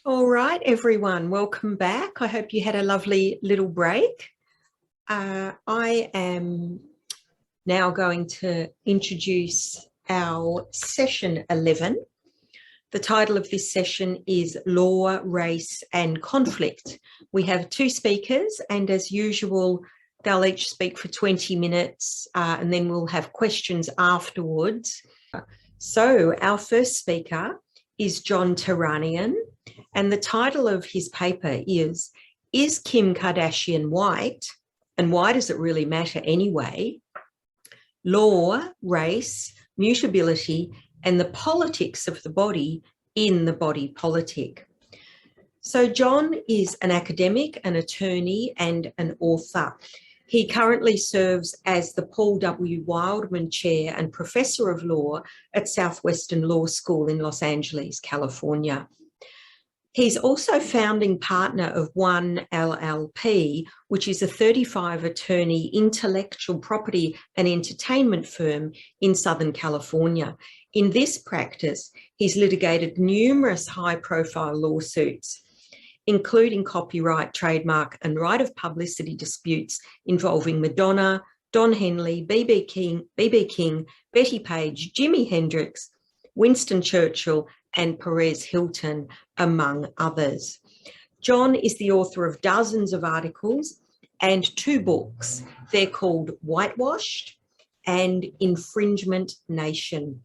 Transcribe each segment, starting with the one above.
All right, everyone, welcome back. I hope you had a lovely little break. I am now going to introduce our session 11. The title of this session is Law, Race and Conflict. We have two speakers, and as usual, they'll each speak for 20 minutes and then we'll have questions afterwards. So our first speaker is John TEHRANIAN, and the title of his paper is Kim Kardashian white? And why does it really matter anyway? Law, race, mutability, and the politics of the body in the body politic. So John is an academic, an attorney, and an author. He currently serves as the Paul W. Wildman Chair and Professor of Law at Southwestern Law School in Los Angeles, California. He's also founding partner of One LLP, which is a 35-attorney intellectual property and entertainment firm in Southern California. In this practice, he's litigated numerous high-profile lawsuits, including copyright, trademark, and right of publicity disputes involving Madonna, Don Henley, B.B. King, Betty Page, Jimi Hendrix, Winston Churchill, and Perez Hilton, among others. John is the author of dozens of articles and two books. They're called Whitewashed and Infringement Nation.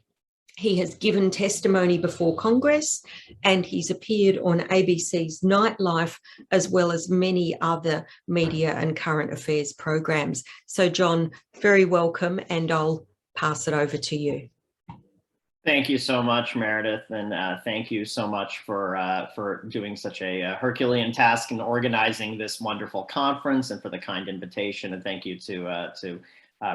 He has given testimony before Congress and he's appeared on ABC's Nightlife, as well as many other media and current affairs programs. So John, very welcome, and I'll pass it over to you. Thank you so much, Meredith, and thank you so much for doing such a Herculean task in organizing this wonderful conference, and for the kind invitation. And thank you to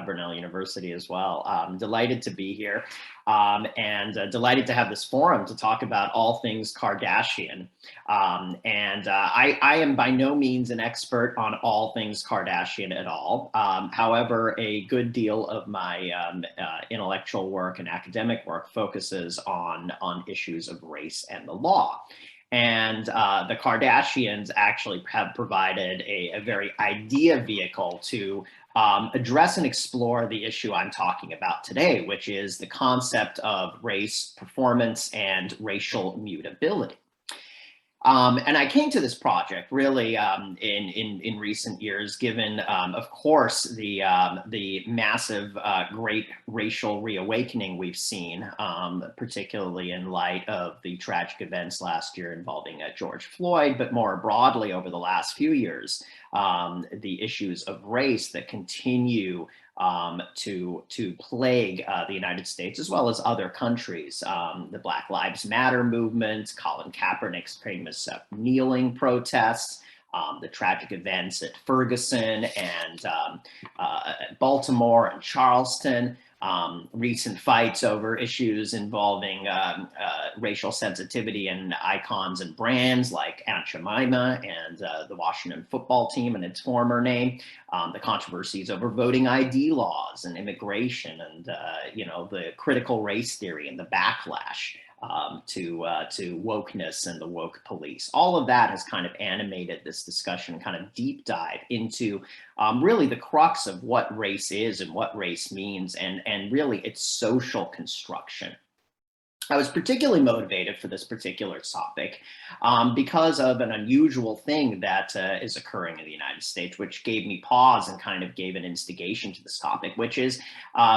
Brunel University as well. Delighted to be here, and delighted to have this forum to talk about all things Kardashian. I am by no means an expert on all things Kardashian at all. However, a good deal of my intellectual work and academic work focuses on issues of race and the law. And the Kardashians actually have provided a very idea vehicle to address and explore the issue I'm talking about today, which is the concept of race, performance, and racial mutability. And I came to this project really in recent years, given, of course, the massive, great racial reawakening we've seen, particularly in light of the tragic events last year involving George Floyd, but more broadly over the last few years, the issues of race that continue to plague the United States as well as other countries. The Black Lives Matter movement, Colin Kaepernick's famous kneeling protests, the tragic events at Ferguson and Baltimore and Charleston, recent fights over issues involving racial sensitivity and icons and brands like Aunt Jemima and the Washington football team and its former name, the controversies over voting ID laws and immigration and, the critical race theory and the backlash to wokeness and the woke police. All of that has kind of animated this discussion, kind of deep dive into really the crux of what race is and what race means, and really its social construction. I was particularly motivated for this particular topic because of an unusual thing that is occurring in the United States, which gave me pause and kind of gave an instigation to this topic, which is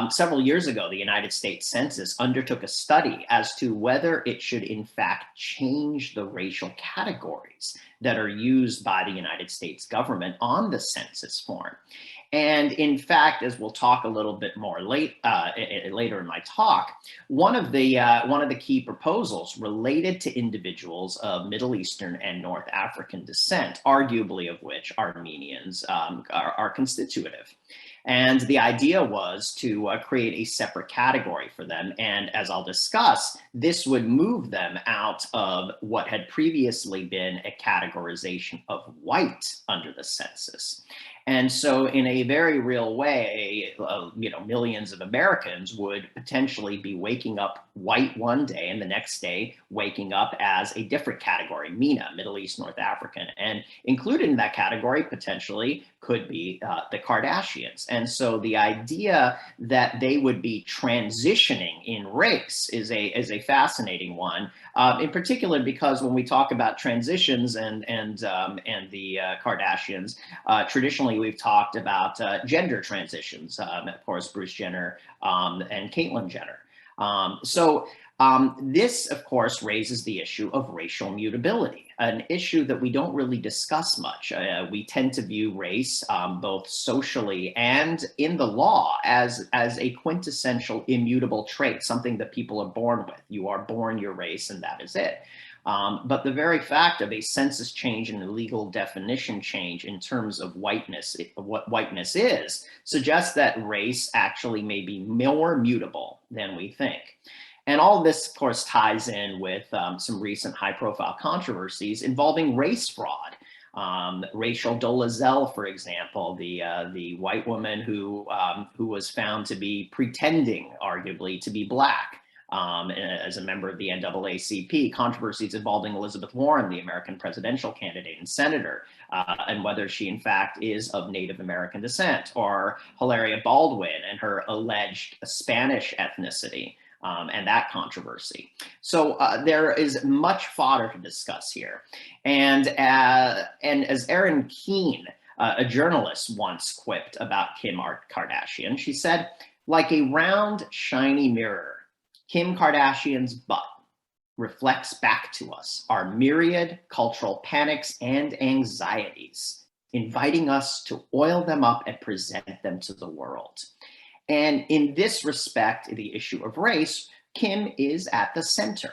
several years ago, the United States Census undertook a study as to whether it should in fact change the racial categories that are used by the United States government on the census form. And in fact, as we'll talk a little bit more later in my talk, one of the key proposals related to individuals of Middle Eastern and North African descent, arguably of which Armenians are constitutive. And the idea was to create a separate category for them. And as I'll discuss, this would move them out of what had previously been a categorization of white under the census. And so in a very real way, millions of Americans would potentially be waking up white one day and the next day waking up as a different category, MENA, Middle East, North African. And included in that category potentially could be the Kardashians. And so the idea that they would be transitioning in race is a fascinating one, in particular because when we talk about transitions and the Kardashians, traditionally we've talked about gender transitions, of course, Bruce Jenner and Caitlyn Jenner. This, of course, raises the issue of racial mutability, an issue that we don't really discuss much. We tend to view race, both socially and in the law, as a quintessential immutable trait, something that people are born with. You are born your race, and that is it. But the very fact of a census change and a legal definition change in terms of whiteness, what whiteness is, suggests that race actually may be more mutable than we think. And all of this, of course, ties in with some recent high-profile controversies involving race fraud. Rachel Dolezal, for example, the white woman who was found to be pretending, arguably, to be Black as a member of the NAACP, controversies involving Elizabeth Warren, the American presidential candidate and senator, and whether she in fact is of Native American descent, or Hilaria Baldwin and her alleged Spanish ethnicity. And that controversy. So there is much fodder to discuss here. And as Erin Keane, a journalist, once quipped about Kim Kardashian, she said, like a round, shiny mirror, Kim Kardashian's butt reflects back to us our myriad cultural panics and anxieties, inviting us to oil them up and present them to the world. And in this respect, the issue of race, Kim is at the center.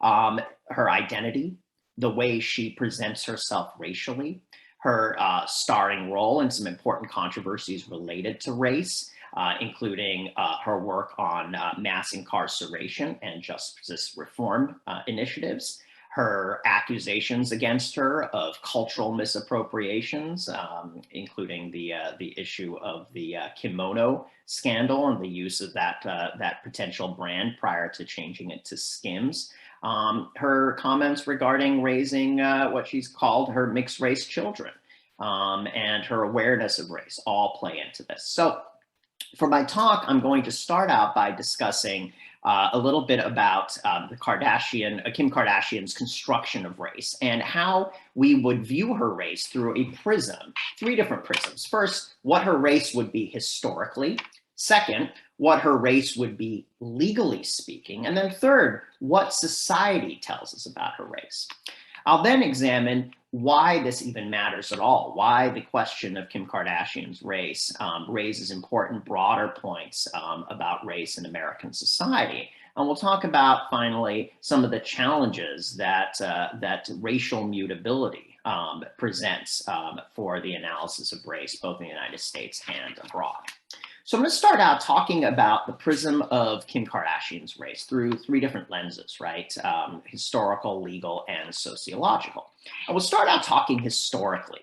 Her identity, the way she presents herself racially, her starring role in some important controversies related to race, including her work on mass incarceration and justice reform initiatives, her accusations against her of cultural misappropriations, including the issue of the kimono scandal and the use of that potential brand prior to changing it to Skims. Her comments regarding raising what she's called her mixed race children, and her awareness of race all play into this. So for my talk, I'm going to start out by discussing a little bit about Kim Kardashian's construction of race and how we would view her race through a prism, 3 different prisms. First, what her race would be historically. Second, what her race would be legally speaking. And then third, what society tells us about her race. I'll then examine why this even matters at all, why the question of Kim Kardashian's race raises important broader points about race in American society. And we'll talk about, finally, some of the challenges that racial mutability presents for the analysis of race, both in the United States and abroad. So I'm going to start out talking about the prism of Kim Kardashian's race through 3 different lenses, right? Historical, legal, and sociological. I will start out talking historically,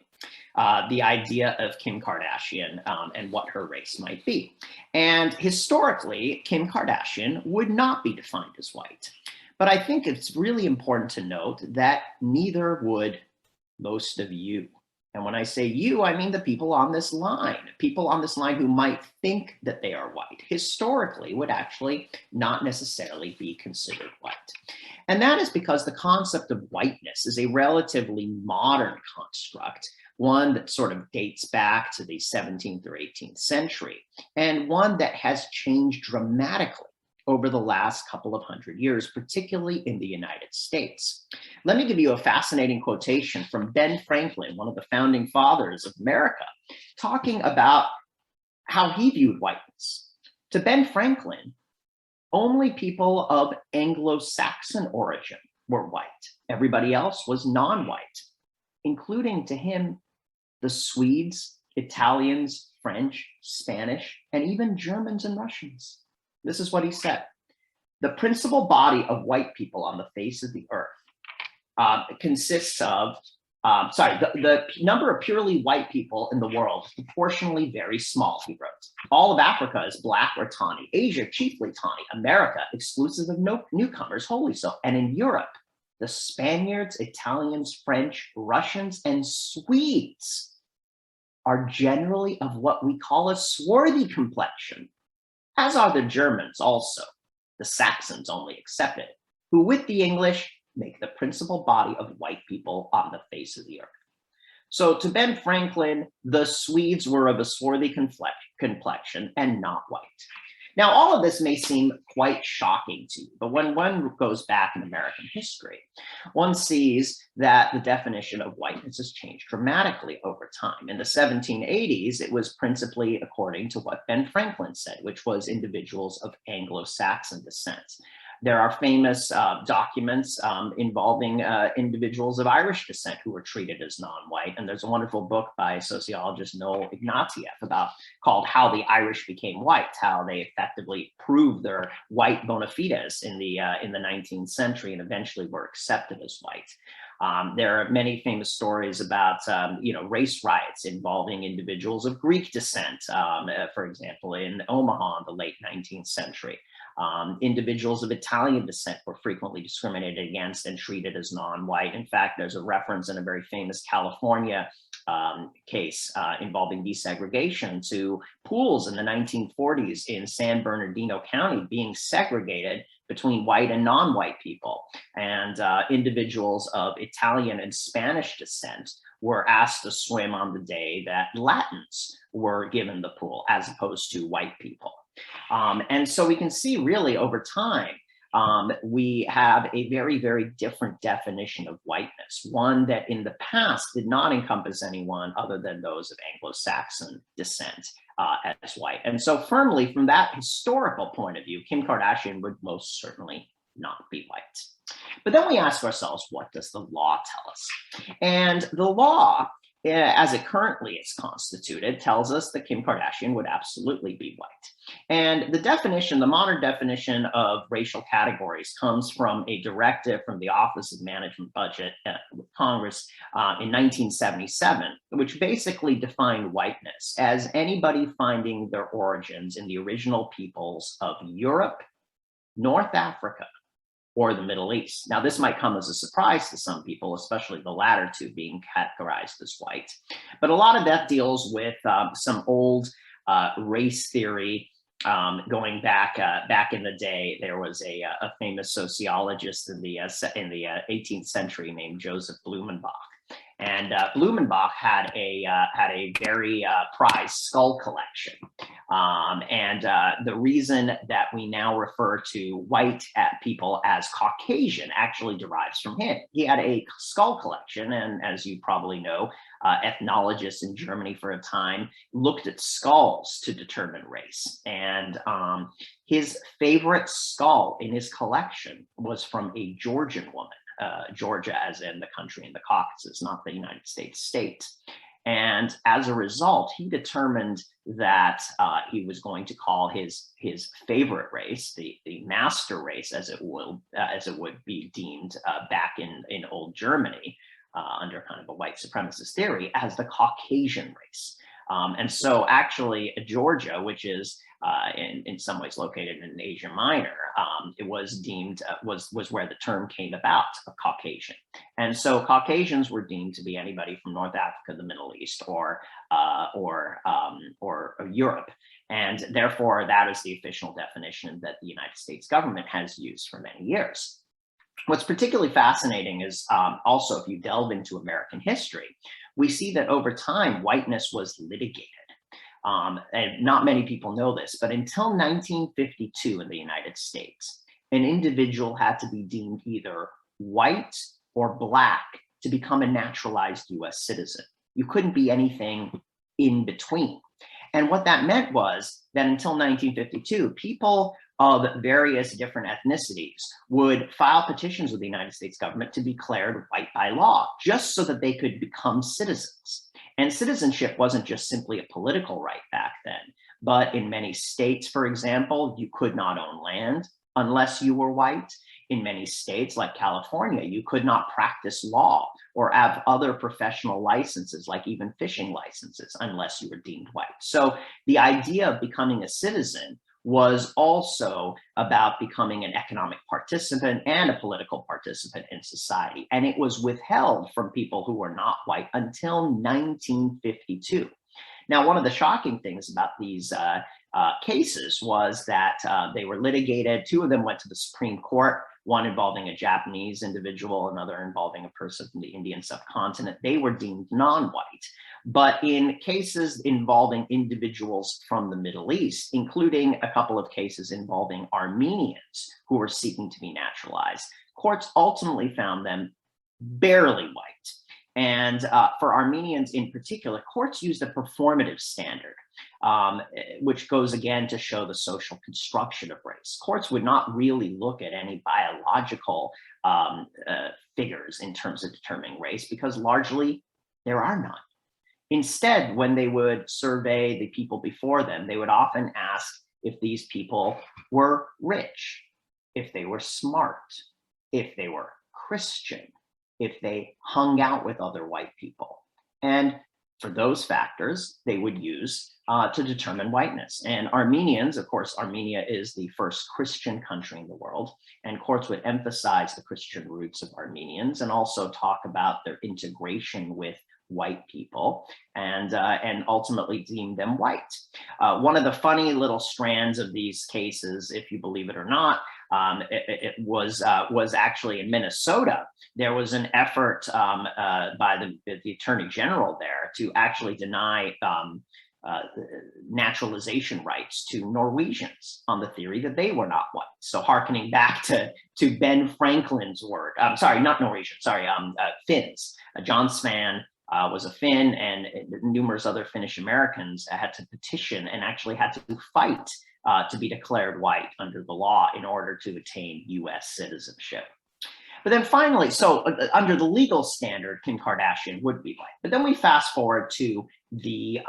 the idea of Kim Kardashian and what her race might be. And historically, Kim Kardashian would not be defined as white. But I think it's really important to note that neither would most of you. And when I say you, I mean the people on this line who might think that they are white, historically would actually not necessarily be considered white. And that is because the concept of whiteness is a relatively modern construct, one that sort of dates back to the 17th or 18th century, and one that has changed dramatically over the last couple of 100 years, particularly in the United States. Let me give you a fascinating quotation from Ben Franklin, one of the founding fathers of America, talking about how he viewed whiteness. To Ben Franklin, only people of Anglo-Saxon origin were white. Everybody else was non-white, including to him the Swedes, Italians, French, Spanish, and even Germans and Russians. This is what he said. The principal body of white people on the face of the earth consists of the number of purely white people in the world is proportionally very small, he wrote. All of Africa is black or tawny, Asia chiefly tawny, America exclusive of no newcomers, wholly so, and in Europe, the Spaniards, Italians, French, Russians, and Swedes are generally of what we call a swarthy complexion, as are the Germans also, the Saxons only excepted, who with the English make the principal body of white people on the face of the earth. So to Ben Franklin, the Swedes were of a swarthy complexion and not white. Now, all of this may seem quite shocking to you, but when one goes back in American history, one sees that the definition of whiteness has changed dramatically over time. In the 1780s, it was principally according to what Ben Franklin said, which was individuals of Anglo-Saxon descent. There are famous documents involving individuals of Irish descent who were treated as non-white. And there's a wonderful book by sociologist Noel Ignatieff called How the Irish Became White, how they effectively proved their white bona fides in the 19th century and eventually were accepted as white. There are many famous stories about race riots involving individuals of Greek descent, for example, in Omaha in the late 19th century. Individuals of Italian descent were frequently discriminated against and treated as non-white. In fact, there's a reference in a very famous California case involving desegregation to pools in the 1940s in San Bernardino County being segregated between white and non-white people. And individuals of Italian and Spanish descent were asked to swim on the day that Latins were given the pool as opposed to white people. And so we can see really over time, we have a very, very different definition of whiteness, one that in the past did not encompass anyone other than those of Anglo-Saxon descent as white. And so firmly from that historical point of view, Kim Kardashian would most certainly not be white. But then we ask ourselves, what does the law tell us? And the law, as it currently is constituted, tells us that Kim Kardashian would absolutely be white. And the definition, the modern definition of racial categories comes from a directive from the Office of Management Budget with Congress in 1977, which basically defined whiteness as anybody finding their origins in the original peoples of Europe, North Africa, or the Middle East. Now, this might come as a surprise to some people, especially the latter two being categorized as white. But a lot of that deals with some old race theory going back in the day. There was a famous sociologist in the 18th century named Joseph Blumenbach. And Blumenbach had a very prized skull collection. The reason that we now refer to white people as Caucasian actually derives from him. He had a skull collection, and as you probably know, ethnologists in Germany for a time looked at skulls to determine race. And his favorite skull in his collection was from a Georgian woman. Georgia as in the country in the Caucasus, not the United States state. And as a result, he determined that he was going to call his favorite race, the master race, as it would be deemed back in old Germany, under kind of a white supremacist theory, as the Caucasian race. And so actually Georgia, which is in some ways located in Asia Minor, it was deemed, was where the term came about, of Caucasian. And so Caucasians were deemed to be anybody from North Africa, the Middle East, or Europe. And therefore that is the official definition that the United States government has used for many years. What's particularly fascinating is also, if you delve into American history, we see that over time, whiteness was litigated. And not many people know this, but until 1952 in the United States, an individual had to be deemed either white or black to become a naturalized US citizen. You couldn't be anything in between. And what that meant was that until 1952, people of various different ethnicities would file petitions with the United States government to be declared white by law, just so that they could become citizens. And citizenship wasn't just simply a political right back then, but in many states, for example, you could not own land unless you were white. In many states like California, you could not practice law or have other professional licenses, like even fishing licenses, unless you were deemed white. So the idea of becoming a citizen was also about becoming an economic participant and a political participant in society. And it was withheld from people who were not white until 1952. Now, one of the shocking things about these cases was that they were litigated. Two of them went to the Supreme Court, one involving a Japanese individual, another involving a person from the Indian subcontinent. They were deemed non-white. But in cases involving individuals from the Middle East, including a couple of cases involving Armenians who were seeking to be naturalized, courts ultimately found them barely white. And for Armenians in particular, courts used a performative standard, which goes again to show the social construction of race. Courts would not really look at any biological figures in terms of determining race, because largely there are none. Instead, when they would survey the people before them, they would often ask if these people were rich, if they were smart, if they were Christian, if they hung out with other white people. And for those factors, they would use to determine whiteness. And Armenians, of course, Armenia is the first Christian country in the world, and courts would emphasize the Christian roots of Armenians and also talk about their integration with white people and ultimately deem them white. One of the funny little strands of these cases, if you believe it or not, it was actually in Minnesota. There was an effort by the Attorney General there to actually deny naturalization rights to Norwegians on the theory that they were not white. So hearkening back to Ben Franklin's word, sorry, not Norwegian, sorry, Finns. John Svan was a Finn, and numerous other Finnish Americans had to petition and actually had to fight to be declared white under the law in order to attain US citizenship. But then finally, so under the legal standard, Kim Kardashian would be white. But then we fast forward to the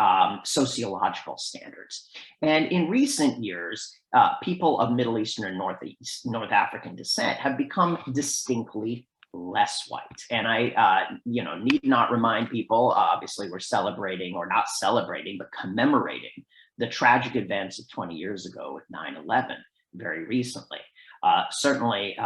sociological standards. And in recent years, people of Middle Eastern and North African descent have become distinctly less white. And I need not remind people, obviously we're celebrating, or not celebrating, but commemorating the tragic events of 20 years ago with 9/11 very recently. Certainly,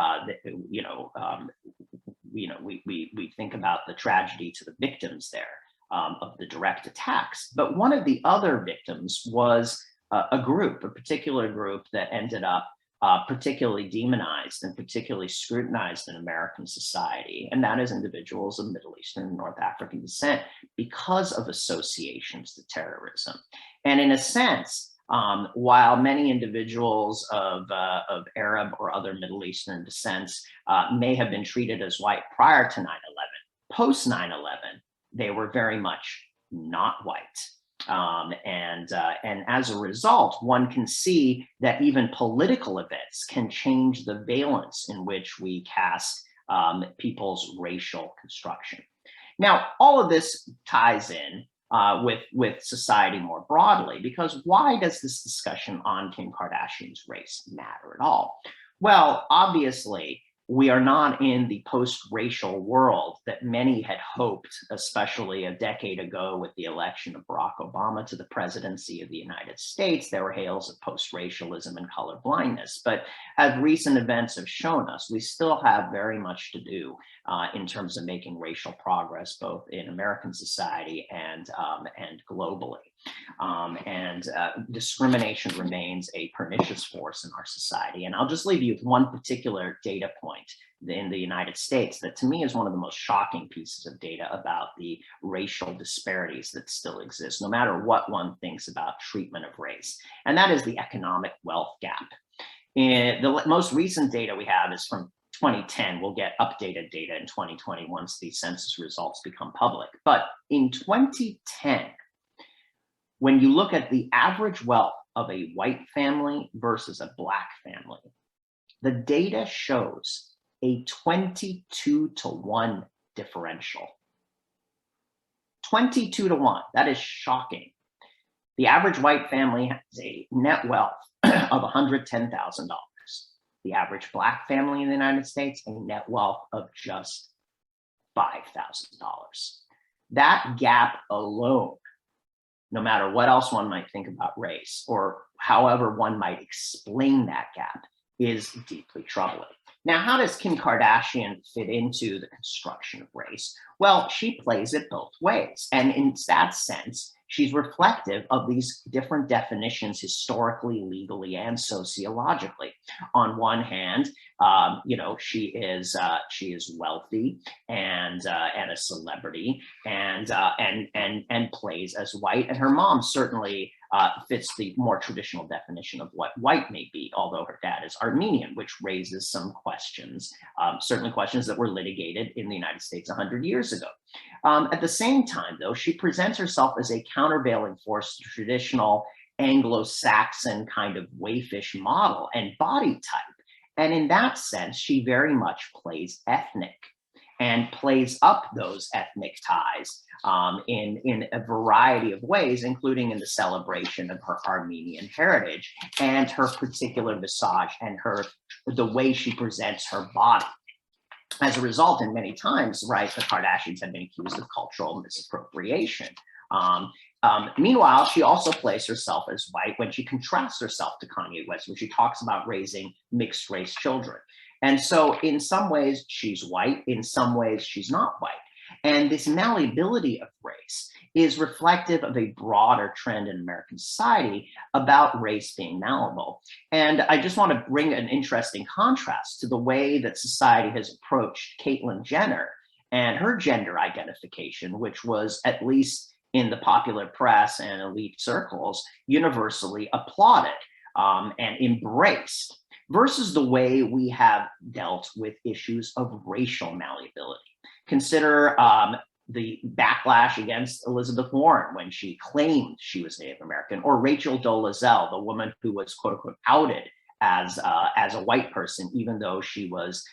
we think about the tragedy to the victims there of the direct attacks. But one of the other victims was a particular group that ended up particularly demonized and particularly scrutinized in American society, and that is individuals of Middle Eastern and North African descent because of associations to terrorism. And in a sense, while many individuals of Arab or other Middle Eastern descents may have been treated as white prior to 9/11, post 9/11, they were very much not white. And as a result, one can see that even political events can change the valence in which we cast people's racial construction. Now, all of this ties in with society more broadly, because why does this discussion on Kim Kardashian's race matter at all? Well, obviously, we are not in the post-racial world that many had hoped, especially a decade ago with the election of Barack Obama to the presidency of the United States. There were hails of post-racialism and colorblindness. But as recent events have shown us, we still have very much to do in terms of making racial progress, both in American society and globally. Discrimination remains a pernicious force in our society. And I'll just leave you with one particular data point in the United States that to me is one of the most shocking pieces of data about the racial disparities that still exist, no matter what one thinks about treatment of race. And that is the economic wealth gap. And the most recent data we have is from 2010. We'll get updated data in 2020 once the census results become public. But in 2010, when you look at the average wealth of a white family versus a Black family, the data shows a 22-to-1 differential. 22-to-1, that is shocking. The average white family has a net wealth of $110,000. the average Black family in the United States a net wealth of just $5,000. That gap alone, no matter what else one might think about race or however one might explain that gap, is deeply troubling. Now, how does Kim Kardashian fit into the construction of race? Well, she plays it both ways. And in that sense, she's reflective of these different definitions historically, legally, and sociologically. On one hand, she is wealthy and a celebrity and plays as white. And her mom certainly fits the more traditional definition of what white may be, although her dad is Armenian, which raises some questions, certainly questions that were litigated in the United States 100 years ago. At the same time, though, she presents herself as a countervailing force to traditional Anglo-Saxon kind of waifish model and body type. And in that sense, she very much plays ethnic and plays up those ethnic ties in a variety of ways, including in the celebration of her Armenian heritage and her particular visage and the way she presents her body. As a result, and many times, right, the Kardashians have been accused of cultural misappropriation. Meanwhile, she also plays herself as white when she contrasts herself to Kanye West, when she talks about raising mixed race children. And so in some ways, she's white, in some ways, she's not white. And this malleability of race is reflective of a broader trend in American society about race being malleable. And I just want to bring an interesting contrast to the way that society has approached Caitlyn Jenner and her gender identification, which was, at least in the popular press and elite circles, universally applauded and embraced, versus the way we have dealt with issues of racial malleability. Consider the backlash against Elizabeth Warren when she claimed she was Native American, or Rachel Dolezal, the woman who was quote unquote outed as a white person, even though she was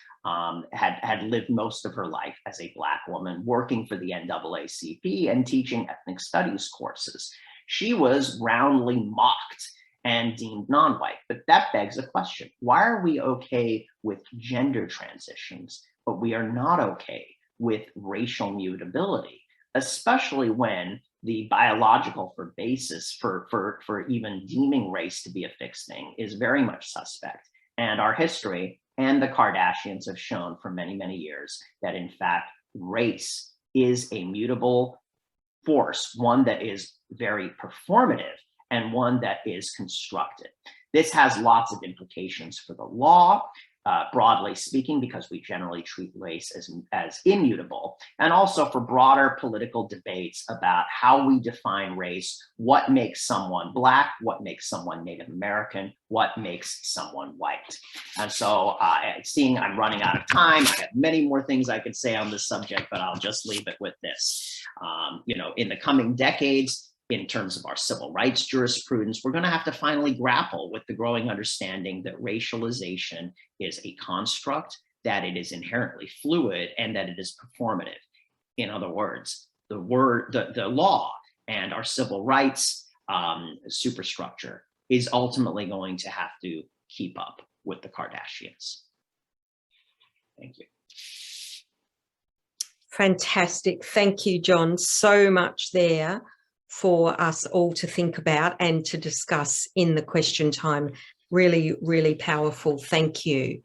had lived most of her life as a Black woman working for the NAACP and teaching ethnic studies courses. She was roundly mocked and deemed non-white. But that begs a question. Why are we okay with gender transitions, but we are not okay with racial mutability, especially when the biological basis for even deeming race to be a fixed thing is very much suspect. And our history and the Kardashians have shown for many, many years that in fact, race is a mutable force, one that is very performative and one that is constructed. This has lots of implications for the law, broadly speaking, because we generally treat race as immutable, and also for broader political debates about how we define race, what makes someone Black, what makes someone Native American, what makes someone white. And so seeing I'm running out of time, I have many more things I could say on this subject, but I'll just leave it with this. In the coming decades, in terms of our civil rights jurisprudence, we're going to have to finally grapple with the growing understanding that racialization is a construct, that it is inherently fluid, and that it is performative. In other words, the law and our civil rights superstructure is ultimately going to have to keep up with the Kardashians. Thank you. Fantastic. Thank you, John. So much there for us all to think about and to discuss in the question time. Really, really powerful. Thank you.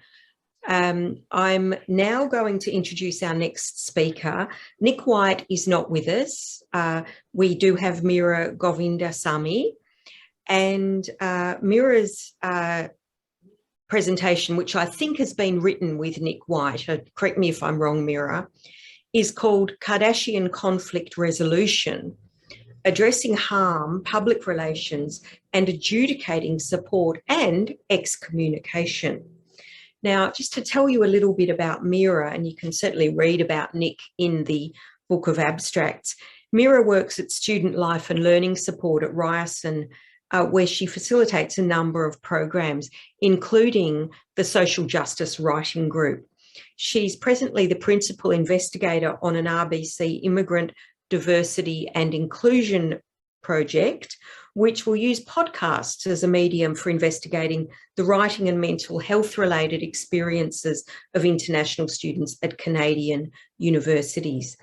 I'm now going to introduce our next speaker. Nick White is not with us. We do have MEERA Govindasamy, and MEERA's presentation, which I think has been written with Nick White, correct me if I'm wrong, MEERA, is called Kardashian Conflict Resolution: Addressing Harm, Public Relations, and Adjudicating Support and Excommunication. Now, just to tell you a little bit about MEERA, and you can certainly read about Nick in the Book of Abstracts. MEERA works at Student Life and Learning Support at Ryerson, where she facilitates a number of programs, including the Social Justice Writing Group. She's presently the principal investigator on an RBC immigrant diversity and inclusion project, which will use podcasts as a medium for investigating the writing and mental health-related experiences of international students at Canadian universities.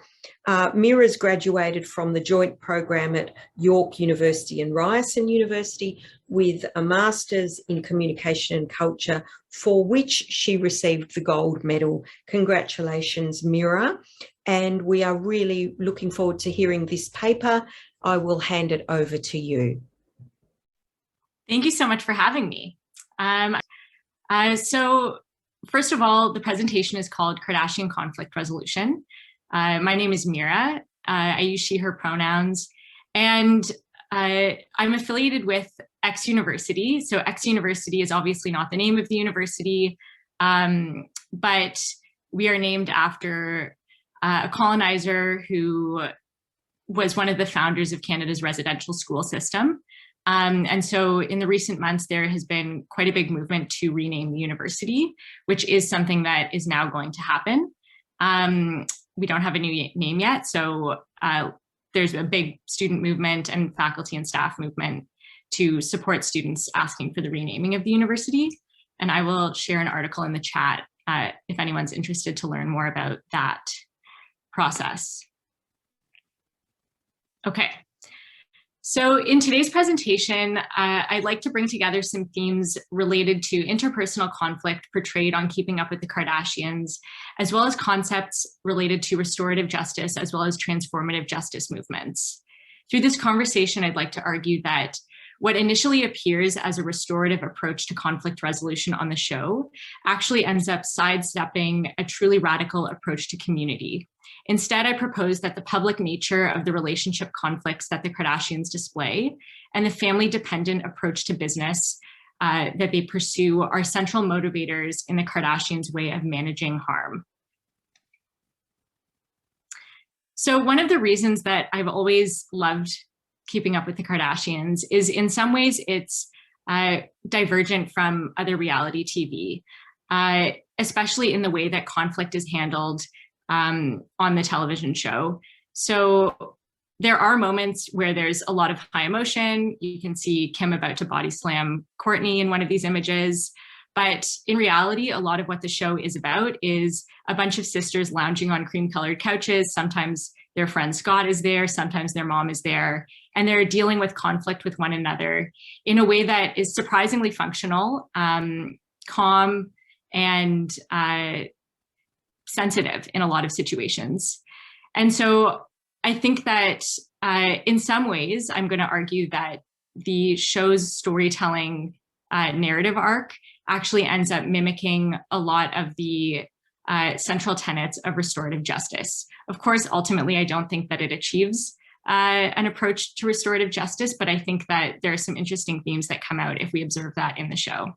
MEERA's graduated from the joint program at York University and Ryerson University with a Master's in Communication and Culture, for which she received the gold medal. Congratulations, MEERA. And we are really looking forward to hearing this paper. I will hand it over to you. Thank you so much for having me. So first of all, the presentation is called Kardashian Conflict Resolution. My name is MEERA. I use she, her pronouns, and I'm affiliated with X University. So X University is obviously not the name of the university, but we are named after a colonizer who was one of the founders of Canada's residential school system. And so in the recent months, there has been quite a big movement to rename the university, which is something that is now going to happen. We don't have a new name yet, so there's a big student movement and faculty and staff movement to support students asking for the renaming of the university. And I will share an article in the chat if anyone's interested to learn more about that process. Okay. So in today's presentation, I'd like to bring together some themes related to interpersonal conflict portrayed on Keeping Up with the Kardashians, as well as concepts related to restorative justice, as well as transformative justice movements. Through this conversation, I'd like to argue that what initially appears as a restorative approach to conflict resolution on the show actually ends up sidestepping a truly radical approach to community. Instead, I propose that the public nature of the relationship conflicts that the Kardashians display and the family-dependent approach to business that they pursue are central motivators in the Kardashians' way of managing harm. So one of the reasons that I've always loved Keeping Up with the Kardashians is in some ways it's divergent from other reality TV, especially in the way that conflict is handled on the television show. So there are moments where there's a lot of high emotion. You can see Kim about to body slam Kourtney in one of these images. But in reality, a lot of what the show is about is a bunch of sisters lounging on cream-colored couches. Sometimes their friend Scott is there, sometimes their mom is there, and they're dealing with conflict with one another in a way that is surprisingly functional, calm, and sensitive in a lot of situations. And so I think that in some ways, I'm going to argue that the show's storytelling narrative arc actually ends up mimicking a lot of the central tenets of restorative justice. Of course, ultimately, I don't think that it achieves an approach to restorative justice, but I think that there are some interesting themes that come out if we observe that in the show.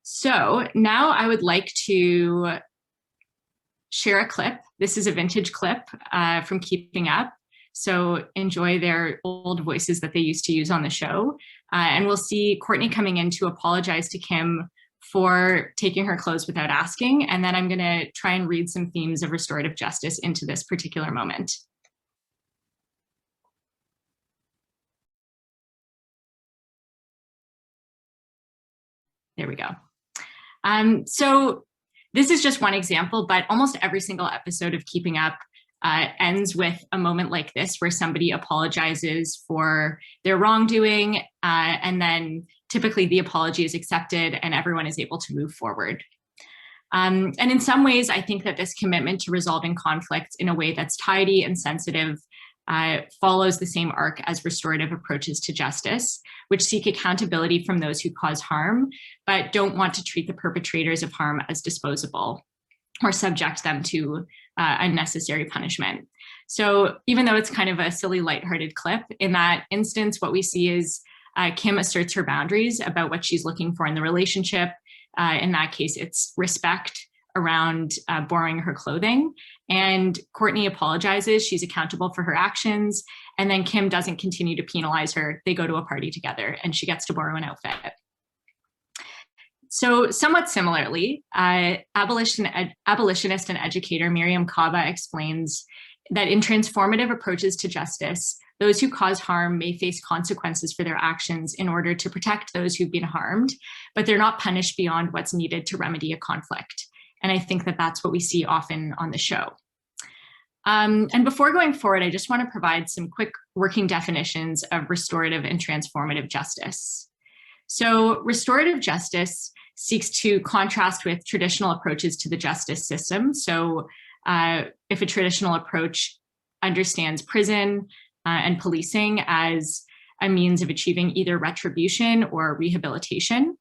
So now I would like to share a clip. This is a vintage clip from Keeping Up. So enjoy their old voices that they used to use on the show. And we'll see Kourtney coming in to apologize to Kim for taking her clothes without asking. And then I'm going to try and read some themes of restorative justice into this particular moment. There we go. So this is just one example, but almost every single episode of Keeping Up ends with a moment like this where somebody apologizes for their wrongdoing, and then typically the apology is accepted and everyone is able to move forward. And in some ways, I think that this commitment to resolving conflict in a way that's tidy and sensitive follows the same arc as restorative approaches to justice, which seek accountability from those who cause harm, but don't want to treat the perpetrators of harm as disposable or subject them to unnecessary punishment. So even though it's kind of a silly, lighthearted clip, in that instance, what we see is Kim asserts her boundaries about what she's looking for in the relationship. In that case, it's respect around borrowing her clothing. And Kourtney apologizes, she's accountable for her actions. And then Kim doesn't continue to penalize her. They go to a party together and she gets to borrow an outfit. So somewhat similarly, abolitionist and educator Miriam Kaba explains that in transformative approaches to justice, those who cause harm may face consequences for their actions in order to protect those who've been harmed, but they're not punished beyond what's needed to remedy a conflict. And I think that that's what we see often on the show. And before going forward, I just want to provide some quick working definitions of restorative and transformative justice. So restorative justice seeks to contrast with traditional approaches to the justice system. So if a traditional approach understands prison and policing as a means of achieving either retribution or rehabilitation,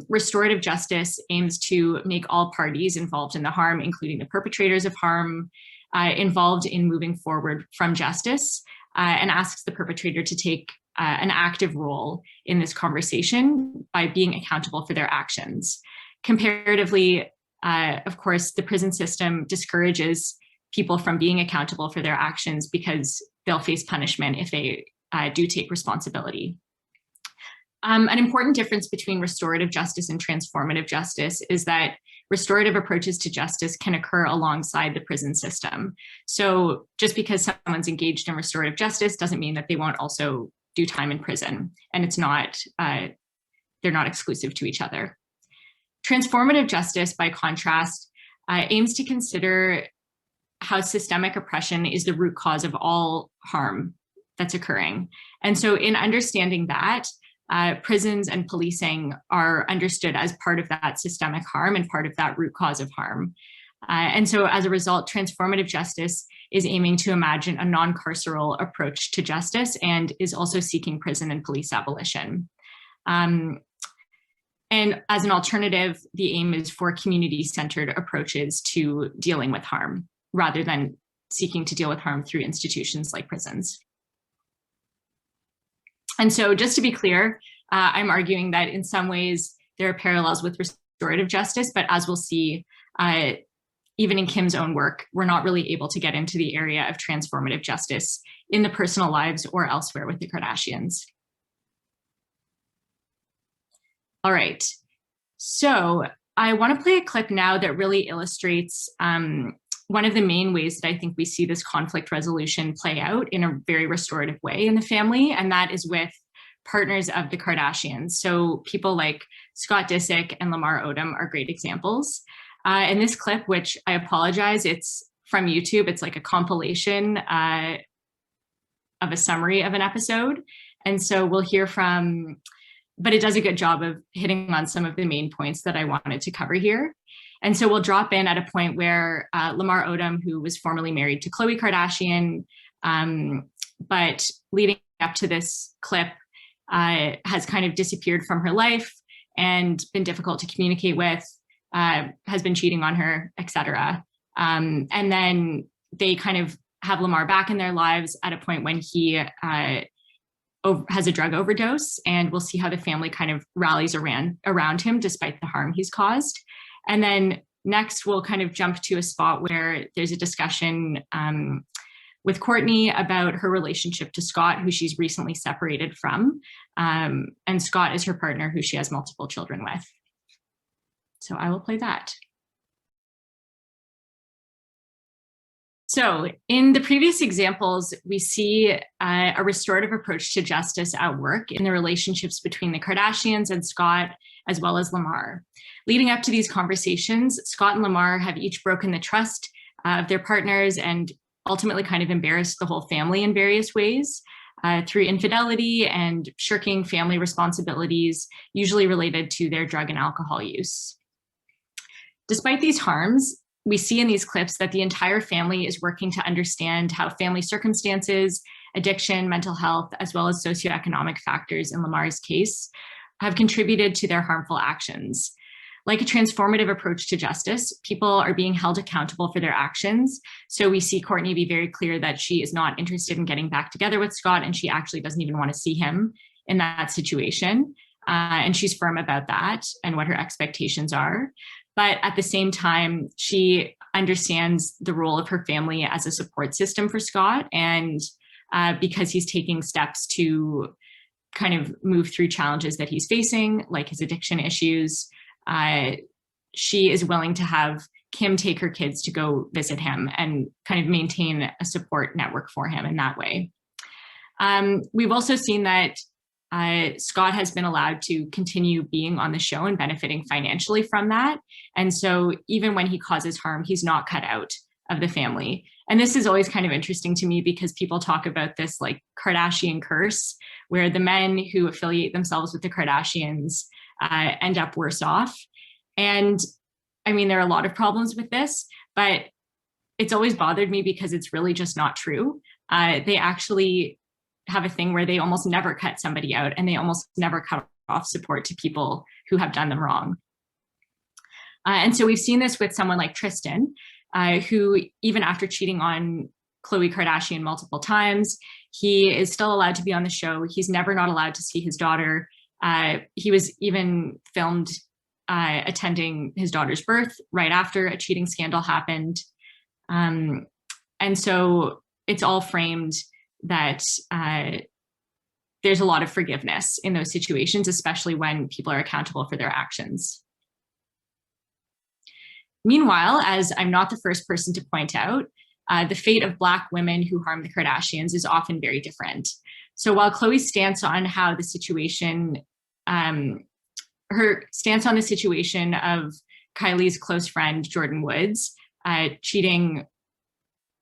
restorative justice aims to make all parties involved in the harm, including the perpetrators of harm, involved in moving forward from justice, and asks the perpetrator to take an active role in this conversation by being accountable for their actions. Comparatively, of course, the prison system discourages people from being accountable for their actions because they'll face punishment if they do take responsibility. An important difference between restorative justice and transformative justice is that restorative approaches to justice can occur alongside the prison system. So just because someone's engaged in restorative justice doesn't mean that they won't also do time in prison, and it's not, they're not exclusive to each other. Transformative justice, by contrast, aims to consider how systemic oppression is the root cause of all harm that's occurring. And so in understanding that, prisons and policing are understood as part of that systemic harm and part of that root cause of harm. And so as a result, transformative justice is aiming to imagine a non-carceral approach to justice and is also seeking prison and police abolition. And as an alternative, the aim is for community-centered approaches to dealing with harm, rather than seeking to deal with harm through institutions like prisons. And so just to be clear, I'm arguing that in some ways there are parallels with restorative justice, but as we'll see, even in Kim's own work, we're not really able to get into the area of transformative justice in the personal lives or elsewhere with the Kardashians. All right, so I want to play a clip now that really illustrates one of the main ways that I think we see this conflict resolution play out in a very restorative way in the family, and that is with partners of the Kardashians. So people like Scott Disick and Lamar Odom are great examples. In this clip, which I apologize, it's from YouTube, it's like a compilation of a summary of an episode. And so we'll hear from, but it does a good job of hitting on some of the main points that I wanted to cover here. And so we'll drop in at a point where Lamar Odom, who was formerly married to Khloe Kardashian, but leading up to this clip, has kind of disappeared from her life and been difficult to communicate with, has been cheating on her, etc. And then they kind of have Lamar back in their lives at a point when he has a drug overdose, and we'll see how the family kind of rallies around him despite the harm he's caused. And then next, we'll kind of jump to a spot where there's a discussion with Courtney about her relationship to Scott, who she's recently separated from. And Scott is her partner who she has multiple children with. So I will play that. So in the previous examples, we see a restorative approach to justice at work in the relationships between the Kardashians and Scott, as well as Lamar. Leading up to these conversations, Scott and Lamar have each broken the trust of their partners and ultimately kind of embarrassed the whole family in various ways through infidelity and shirking family responsibilities, usually related to their drug and alcohol use. Despite these harms, we see in these clips that the entire family is working to understand how family circumstances, addiction, mental health, as well as socioeconomic factors in Lamar's case have contributed to their harmful actions. Like a transformative approach to justice, people are being held accountable for their actions. So we see Courtney be very clear that she is not interested in getting back together with Scott, and she actually doesn't even want to see him in that situation. And she's firm about that and what her expectations are. But at the same time, she understands the role of her family as a support system for Scott. And because he's taking steps to kind of move through challenges that he's facing, like his addiction issues, she is willing to have Kim take her kids to go visit him and kind of maintain a support network for him in that way. We've also seen that Scott has been allowed to continue being on the show and benefiting financially from that. And so even when he causes harm, he's not cut out of the family. And this is always kind of interesting to me because people talk about this like Kardashian curse, where the men who affiliate themselves with the Kardashians end up worse off. And I mean, there are a lot of problems with this, but it's always bothered me because it's really just not true. They actually have a thing where they almost never cut somebody out, and they almost never cut off support to people who have done them wrong. And so we've seen this with someone like Tristan, who even after cheating on Khloe Kardashian multiple times, he is still allowed to be on the show. He's never not allowed to see his daughter. He was even filmed attending his daughter's birth right after a cheating scandal happened. And so it's all framed that there's a lot of forgiveness in those situations, especially when people are accountable for their actions. Meanwhile, as I'm not the first person to point out, the fate of Black women who harm the Kardashians is often very different. So while Khloe's stance on how the situation, her stance on the situation of Kylie's close friend, Jordan Woods, cheating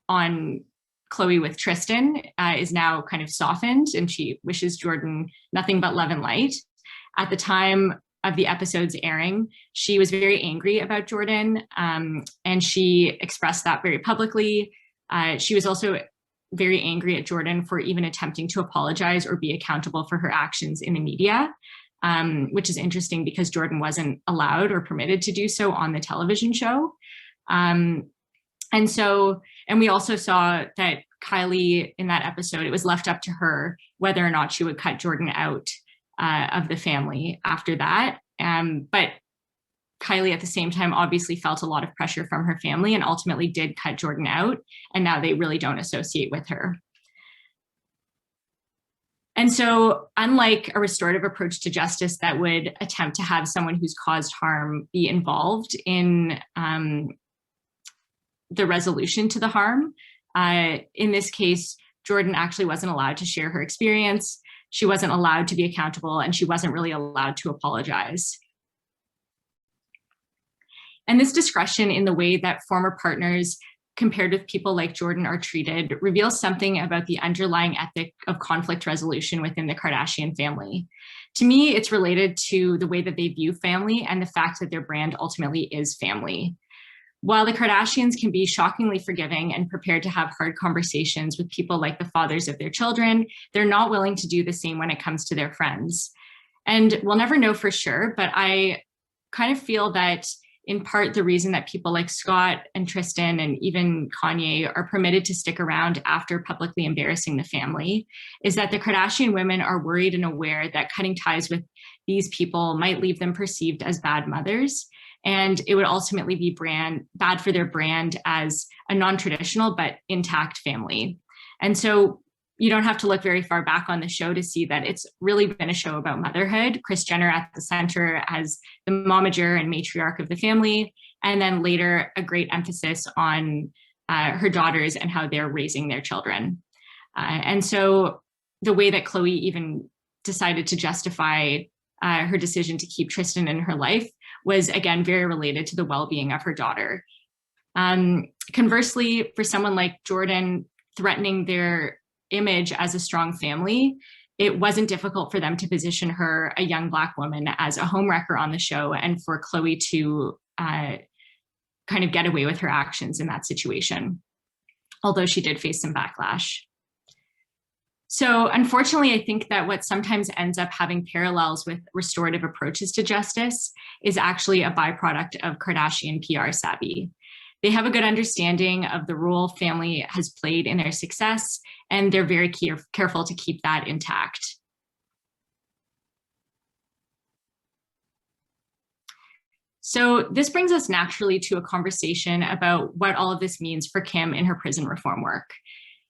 on Khloe with Tristan is now kind of softened, and she wishes Jordan nothing but love and light. At the time of the episode's airing, she was very angry about Jordan, and she expressed that very publicly. She was also very angry at Jordan for even attempting to apologize or be accountable for her actions in the media, which is interesting because Jordan wasn't allowed or permitted to do so on the television show. And we also saw that Kylie in that episode, it was left up to her whether or not she would cut Jordan out of the family after that. But Kylie at the same time obviously felt a lot of pressure from her family and ultimately did cut Jordan out. And now they really don't associate with her. And so unlike a restorative approach to justice that would attempt to have someone who's caused harm be involved in the resolution to the harm, in this case, Jordan actually wasn't allowed to share her experience. She wasn't allowed to be accountable, and she wasn't really allowed to apologize. And this discretion in the way that former partners compared with people like Jordan are treated reveals something about the underlying ethic of conflict resolution within the Kardashian family. To me, it's related to the way that they view family and the fact that their brand ultimately is family. While the Kardashians can be shockingly forgiving and prepared to have hard conversations with people like the fathers of their children, they're not willing to do the same when it comes to their friends. And we'll never know for sure, but I kind of feel that in part the reason that people like Scott and Tristan and even Kanye are permitted to stick around after publicly embarrassing the family is that the Kardashian women are worried and aware that cutting ties with these people might leave them perceived as bad mothers. And it would ultimately be bad for their brand as a non-traditional but intact family. And so you don't have to look very far back on the show to see that it's really been a show about motherhood. Kris Jenner at the center as the momager and matriarch of the family, and then later a great emphasis on her daughters and how they're raising their children. And so the way that Khloe even decided to justify her decision to keep Tristan in her life was, again, very related to the well-being of her daughter. Conversely, for someone like Jordan, threatening their image as a strong family, it wasn't difficult for them to position her, a young Black woman, as a homewrecker on the show, and for Khloe to kind of get away with her actions in that situation, although she did face some backlash. So unfortunately, I think that what sometimes ends up having parallels with restorative approaches to justice is actually a byproduct of Kardashian PR savvy. They have a good understanding of the role family has played in their success, and they're very careful to keep that intact. So this brings us naturally to a conversation about what all of this means for Kim in her prison reform work.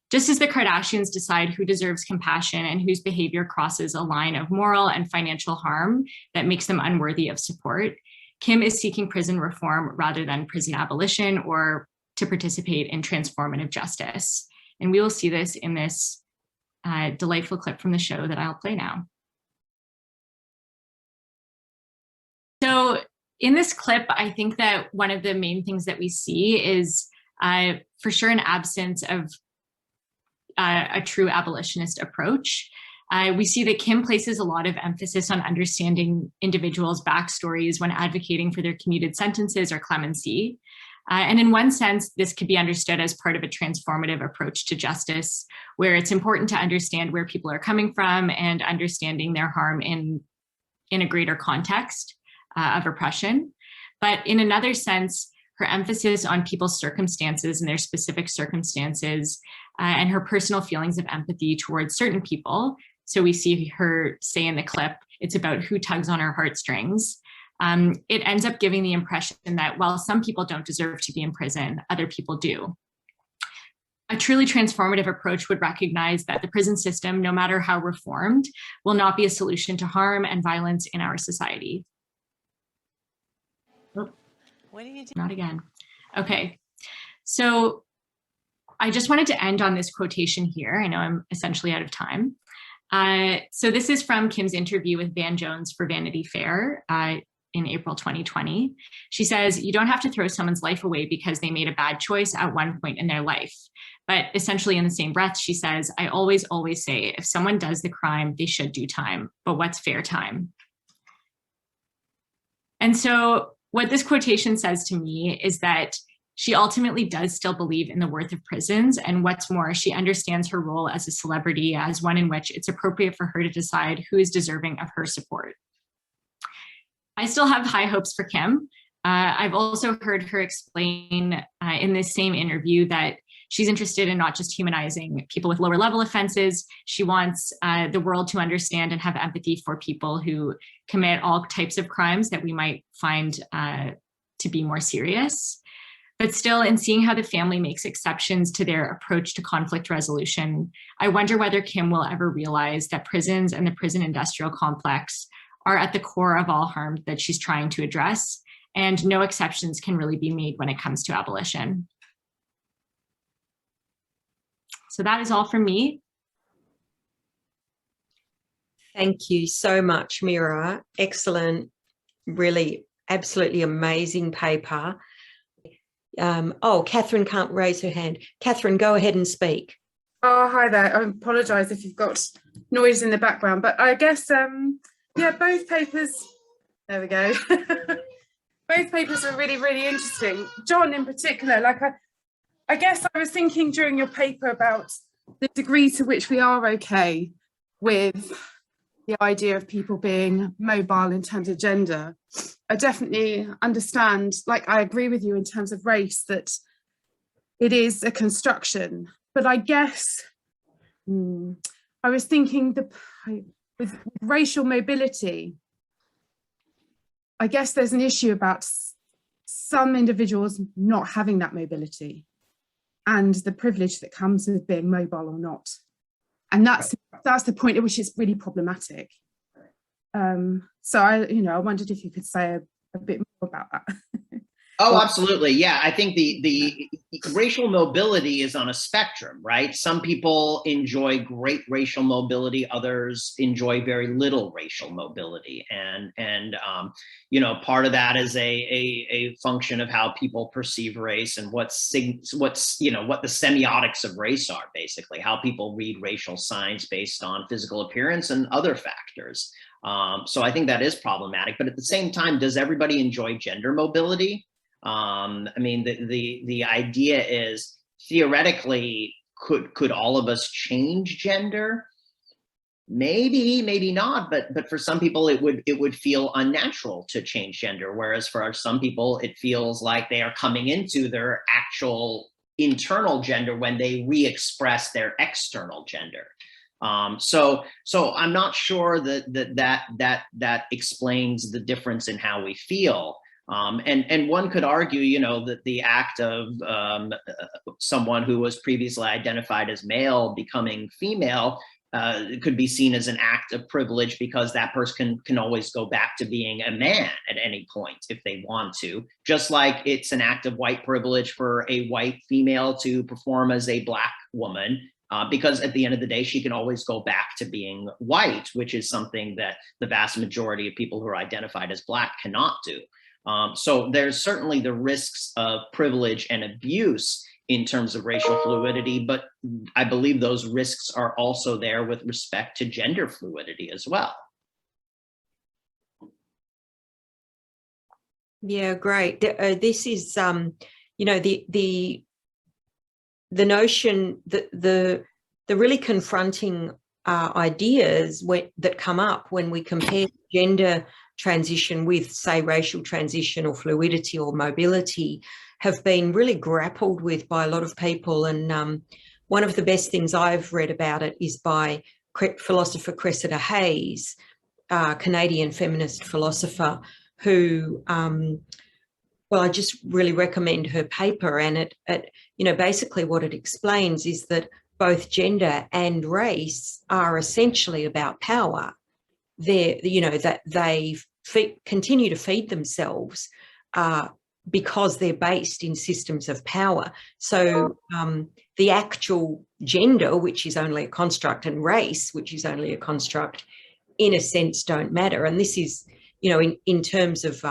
Just as the Kardashians decide who deserves compassion and whose behavior crosses a line of moral and financial harm that makes them unworthy of support, Kim is seeking prison reform rather than prison abolition or to participate in transformative justice. And we will see this in this delightful clip from the show that I'll play now. So in this clip, I think that one of the main things that we see is for sure an absence of a true abolitionist approach. We see that Kim places a lot of emphasis on understanding individuals' backstories when advocating for their commuted sentences or clemency. And in one sense, this could be understood as part of a transformative approach to justice, where it's important to understand where people are coming from and understanding their harm in a greater context of oppression. But in another sense, her emphasis on people's circumstances and their specific circumstances and her personal feelings of empathy towards certain people. So we see her say in the clip, it's about who tugs on her heartstrings. It ends up giving the impression that while some people don't deserve to be in prison, other people do. A truly transformative approach would recognize that the prison system, no matter how reformed, will not be a solution to harm and violence in our society. Oh, what are you doing? Not again. Okay, so I just wanted to end on this quotation here. I know I'm essentially out of time. So this is from Kim's interview with Van Jones for Vanity Fair in April 2020. She says, "You don't have to throw someone's life away because they made a bad choice at one point in their life." But essentially in the same breath, she says, "I always say, if someone does the crime, they should do time. But what's fair time?" And so what this quotation says to me is that she ultimately does still believe in the worth of prisons. And what's more, she understands her role as a celebrity as one in which it's appropriate for her to decide who is deserving of her support. I still have high hopes for Kim. I've also heard her explain in this same interview that she's interested in not just humanizing people with lower level offenses. She wants the world to understand and have empathy for people who commit all types of crimes that we might find to be more serious. But still, in seeing how the family makes exceptions to their approach to conflict resolution, I wonder whether Kim will ever realize that prisons and the prison industrial complex are at the core of all harm that she's trying to address, and no exceptions can really be made when it comes to abolition. So that is all from me. Thank you so much, MEERA. Excellent, really absolutely amazing paper. Oh, Catherine can't raise her hand. Catherine, go ahead and speak. Oh, hi there. I apologise if you've got noise in the background, but I guess, yeah, both papers, there we go. Both papers are really, really interesting. John in particular, like I guess I was thinking during your paper about the degree to which we are okay with the idea of people being mobile in terms of gender. I definitely understand, like I agree with you in terms of race, that it is a construction, but I guess I was thinking with racial mobility, I guess there's an issue about some individuals not having that mobility and the privilege that comes with being mobile or not. And that's the point at which it's really problematic. So I wondered if you could say a bit more about that. Oh, absolutely. Yeah, I think the racial mobility is on a spectrum, right? Some people enjoy great racial mobility, others enjoy very little racial mobility, and part of that is a function of how people perceive race and what the semiotics of race are, basically how people read racial signs based on physical appearance and other factors. So I think that is problematic. But at the same time, does everybody enjoy gender mobility? I mean, the idea is theoretically, could all of us change gender? Maybe, maybe not. But for some people, it would feel unnatural to change gender, whereas for some people, it feels like they are coming into their actual internal gender when they re-express their external gender. So I'm not sure that explains the difference in how we feel. And one could argue, that the act of someone who was previously identified as male becoming female could be seen as an act of privilege, because that person can always go back to being a man at any point if they want to, just like it's an act of white privilege for a white female to perform as a black woman because at the end of the day, she can always go back to being white, which is something that the vast majority of people who are identified as Black cannot do. So there's certainly the risks of privilege and abuse in terms of racial fluidity, but I believe those risks are also there with respect to gender fluidity as well. Yeah, great. This is, you know, the notion that the really confronting ideas that come up when we compare gender transition with, say, racial transition or fluidity or mobility have been really grappled with by a lot of people. And one of the best things I've read about it is by philosopher Cressida Hayes, Canadian feminist philosopher, who, well, I just really recommend her paper. And it, you know, basically what it explains is that both gender and race are essentially about power. They're, you know, that they continue to feed themselves because they're based in systems of power. So the actual gender, which is only a construct, and race, which is only a construct, in a sense, don't matter. And this is, you know, in terms of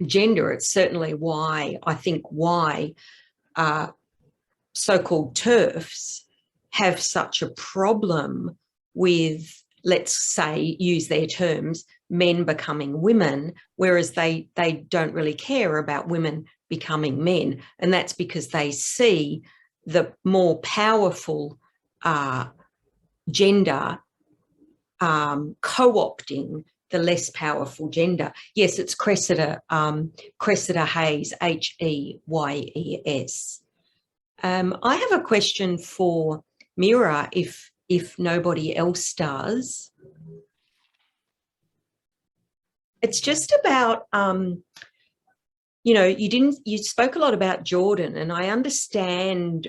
gender, it's certainly why, I think, why so-called TERFs have such a problem with, let's say, use their terms, men becoming women, whereas they don't really care about women becoming men. And that's because they see the more powerful gender co-opting the less powerful gender. Yes, it's Cressida Hayes, Hayes. I have a question for MEERA, if nobody else does. It's just about, you know, you spoke a lot about Jordan, and I understand,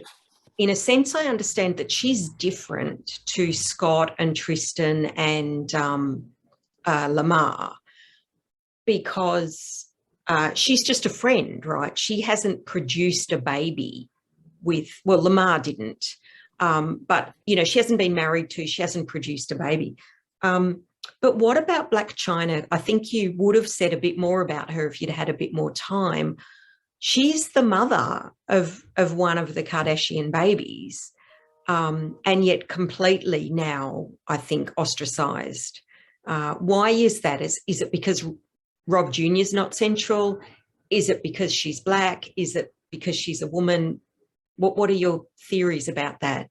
in a sense, I understand that she's different to Scott and Tristan and Lamar, because she's just a friend, right? She hasn't produced a baby with, well, Lamar didn't, but, you know, she hasn't been married to, she hasn't produced a baby. But what about Blac Chyna? I think you would have said a bit more about her if you'd had a bit more time. She's the mother of one of the Kardashian babies, and yet completely now, I think, ostracised. Why is that? Is it because Rob Jr. is not central? Is it because she's Black? Is it because she's a woman? What are your theories about that?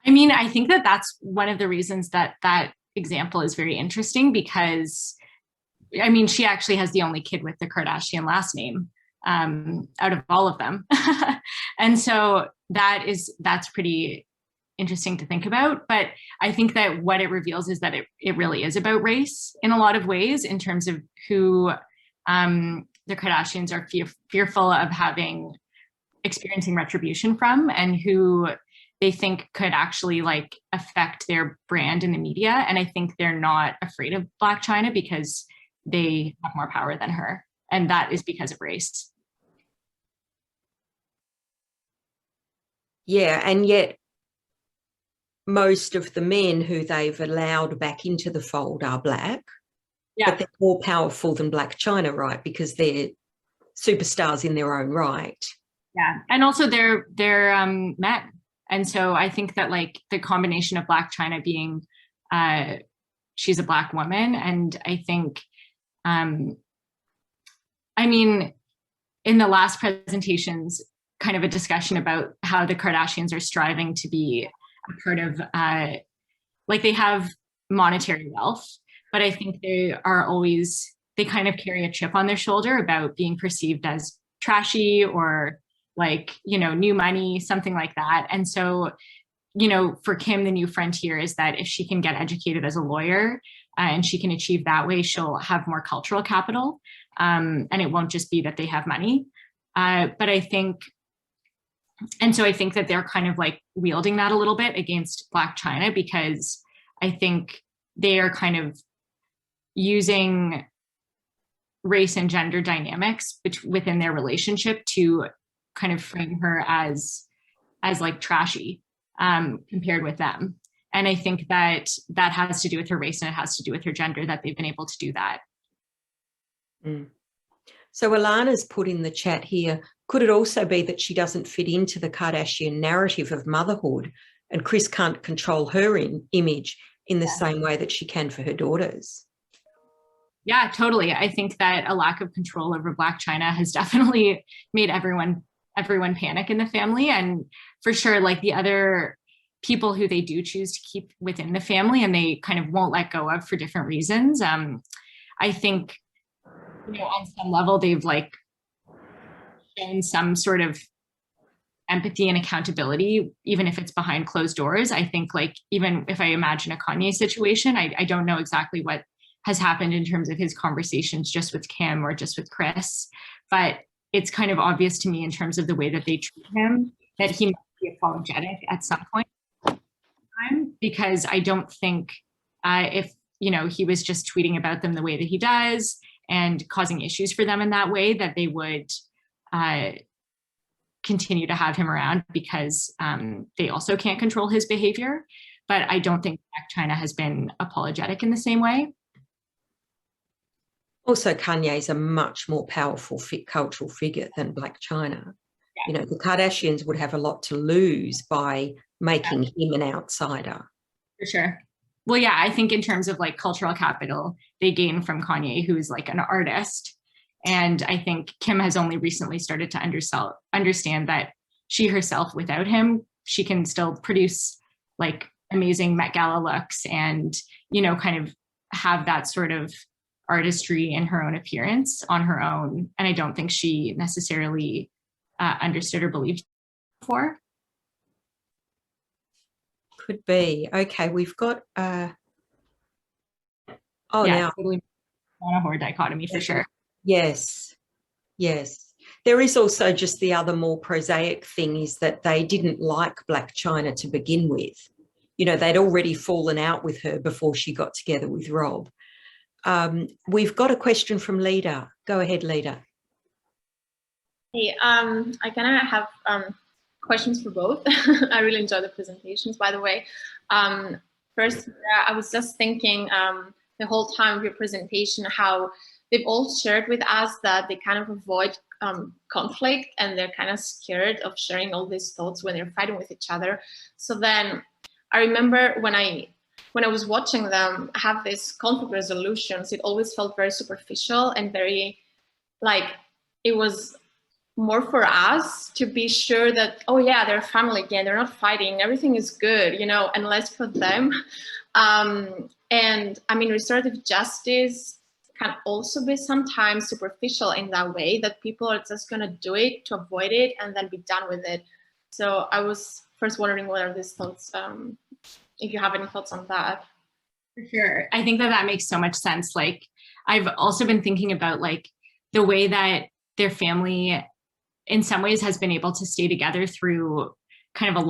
I mean, I think that that's one of the reasons that that example is very interesting, because, I mean, she actually has the only kid with the Kardashian last name out of all of them. And so that's pretty interesting to think about. But I think that what it reveals is that it really is about race in a lot of ways, in terms of who the Kardashians are fearful of experiencing retribution from, and who they think could actually like affect their brand in the media. And I think they're not afraid of Blac Chyna because they have more power than her. And that is because of race. Yeah, and yet most of the men who they've allowed back into the fold are Black, but they're more powerful than Blac Chyna, right? Because they're superstars in their own right. Yeah, and also they're men. And so I think that like the combination of Blac Chyna being, she's a Black woman, and I think, I mean, in the last presentations, kind of a discussion about how the Kardashians are striving to be a part of, like they have monetary wealth, but I think they kind of carry a chip on their shoulder about being perceived as trashy or like, you know, new money, something like that. And so, you know, for Kim, the new frontier is that if she can get educated as a lawyer and she can achieve that way, she'll have more cultural capital. And it won't just be that they have money. But I think, and so I think that they're kind of like wielding that a little bit against Blac Chyna, because I think they are kind of using race and gender dynamics within their relationship to kind of frame her as as like trashy compared with them. And I think that that has to do with her race and it has to do with her gender, that they've been able to do that. Mm. So Alana's put in the chat here, could it also be that she doesn't fit into the Kardashian narrative of motherhood and Kris can't control her image in the same way that she can for her daughters? Yeah, totally. I think that a lack of control over Blac Chyna has definitely made everyone panic in the family. And for sure, like the other people who they do choose to keep within the family and they kind of won't let go of for different reasons. I think, you know, on some level, they've like shown some sort of empathy and accountability, even if it's behind closed doors. I think like, even if I imagine a Kanye situation, I don't know exactly what has happened in terms of his conversations just with Kim or just with Kris, but it's kind of obvious to me in terms of the way that they treat him that he must be apologetic at some point in time, because I don't think if, you know, he was just tweeting about them the way that he does and causing issues for them in that way, that they would continue to have him around, because they also can't control his behavior. But I don't think Blac Chyna has been apologetic in the same way. Also, Kanye is a much more powerful cultural figure than Blac Chyna. Yeah. You know, the Kardashians would have a lot to lose by making him an outsider. For sure. Well, yeah, I think in terms of like cultural capital, they gain from Kanye, who is like an artist. And I think Kim has only recently started to understand that she herself, without him, she can still produce like amazing Met Gala looks and, you know, kind of have that sort of artistry in her own appearance on her own. And I don't think she necessarily understood or believed before. Could be. Okay, we've got now Totally monohore dichotomy for sure. Yes. There is also just the other more prosaic thing is that they didn't like Blac Chyna to begin with. You know, they'd already fallen out with her before she got together with Rob. We've got a question from Lida. Go ahead, Lida. Hey, I kind of have questions for both. I really enjoy the presentations, by the way. First, I was just thinking the whole time of your presentation how they've all shared with us that they kind of avoid conflict and they're kind of scared of sharing all these thoughts when they're fighting with each other. So then I remember when I was watching them have these conflict resolutions, it always felt very superficial and very like it was more for us to be sure that, oh yeah, they're family again, they're not fighting, everything is good, you know, and less for them. And I mean, restorative justice can also be sometimes superficial in that way that people are just going to do it to avoid it and then be done with it. So I was first wondering what are these thoughts, if you have any thoughts on that. For sure. I think that makes so much sense. Like I've also been thinking about like the way that their family in some ways has been able to stay together through kind of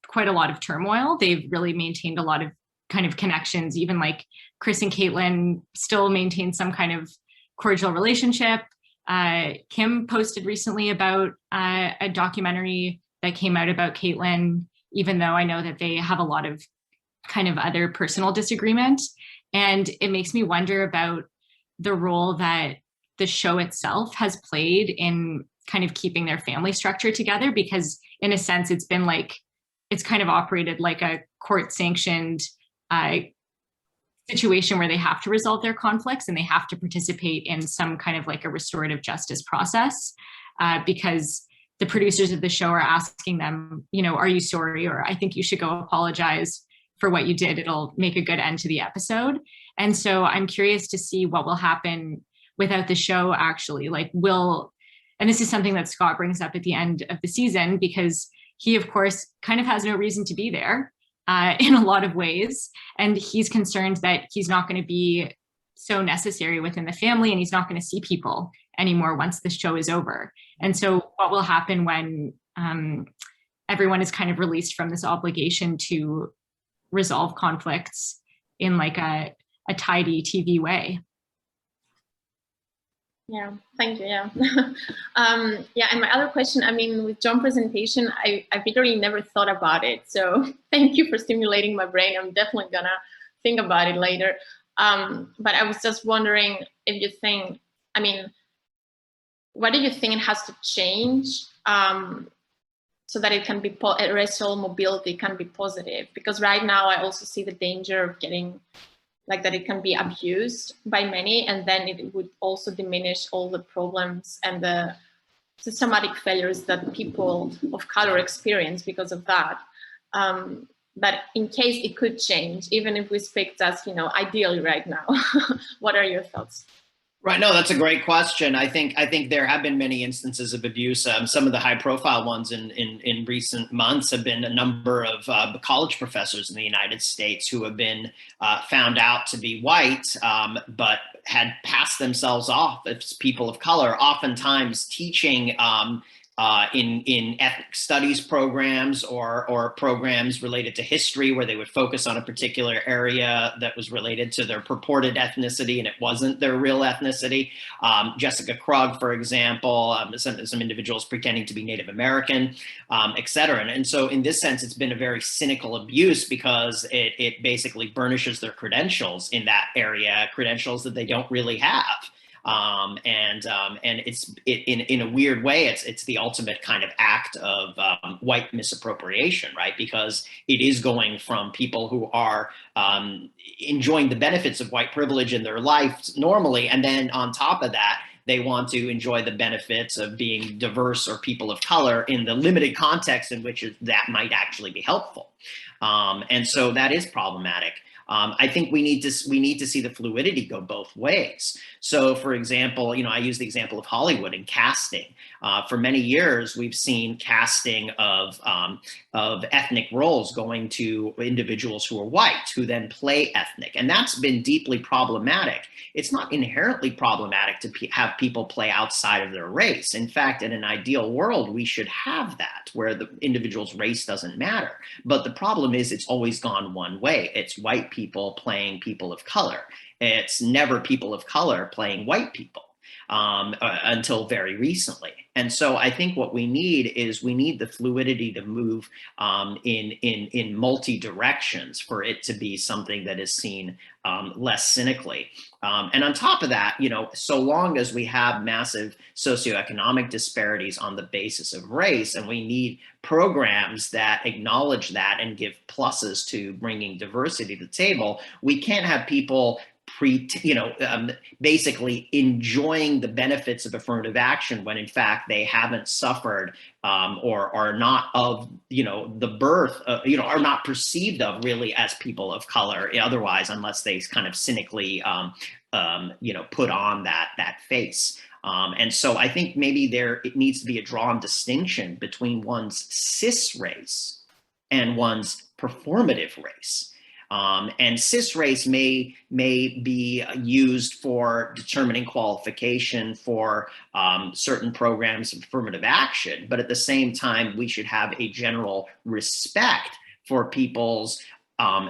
quite a lot of turmoil. They've really maintained a lot of kind of connections, even like Kris and Caitlyn still maintain some kind of cordial relationship. Kim posted recently about a documentary that came out about Caitlyn, even though I know that they have a lot of kind of other personal disagreement. And it makes me wonder about the role that the show itself has played in kind of keeping their family structure together, because in a sense, it's been like, it's kind of operated like a court-sanctioned situation where they have to resolve their conflicts and they have to participate in some kind of like a restorative justice process because the producers of the show are asking them, you know, are you sorry? Or I think you should go apologize for what you did. It'll make a good end to the episode. And so I'm curious to see what will happen without the show actually. Like and this is something that Scott brings up at the end of the season, because he, of course, kind of has no reason to be there in a lot of ways. And he's concerned that he's not going to be so necessary within the family and he's not going to see people anymore once the show is over. And so what will happen when everyone is kind of released from this obligation to resolve conflicts in like a tidy TV way? Yeah, thank you. Yeah. Yeah, and my other question, I mean, with John's presentation, I literally never thought about it. So thank you for stimulating my brain. I'm definitely gonna think about it later. But I was just wondering if you think, I mean, what do you think it has to change so that it can be, racial mobility can be positive? Because right now I also see the danger of getting, like that it can be abused by many, and then it would also diminish all the problems and the systematic failures that people of color experience because of that. But in case it could change, even if we speak just, you know, ideally right now, what are your thoughts? Right. No, that's a great question. I think there have been many instances of abuse. Some of the high-profile ones in recent months have been a number of college professors in the United States who have been found out to be white, but had passed themselves off as people of color, oftentimes teaching in ethnic studies programs or programs related to history, where they would focus on a particular area that was related to their purported ethnicity and it wasn't their real ethnicity. Jessica Krug, for example, some individuals pretending to be Native American, et cetera. And so in this sense, it's been a very cynical abuse, because it basically burnishes their credentials in that area, credentials that they don't really have. And it's in a weird way, it's the ultimate kind of act of white misappropriation, right? Because it is going from people who are enjoying the benefits of white privilege in their life normally, and then on top of that, they want to enjoy the benefits of being diverse or people of color in the limited context in which that might actually be helpful. And so that is problematic. I think we need to see the fluidity go both ways. So, for example, you know, I use the example of Hollywood and casting. For many years, we've seen casting of ethnic roles going to individuals who are white, who then play ethnic, and that's been deeply problematic. It's not inherently problematic to have people play outside of their race. In fact, in an ideal world, we should have that, where the individual's race doesn't matter. But the problem is, it's always gone one way. It's white people playing people of color. It's never people of color playing white people until very recently. And so I think what we need is the fluidity to move in multi directions for it to be something that is seen less cynically. And on top of that, you know, so long as we have massive socioeconomic disparities on the basis of race, and we need programs that acknowledge that and give pluses to bringing diversity to the table, we can't have people basically enjoying the benefits of affirmative action when in fact they haven't suffered or are not of, you know, the birth, are not perceived of really as people of color otherwise, unless they kind of cynically, put on that face. And so I think maybe it needs to be a drawn distinction between one's cis race and one's performative race. And cis race may be used for determining qualification for certain programs of affirmative action, but at the same time, we should have a general respect for people's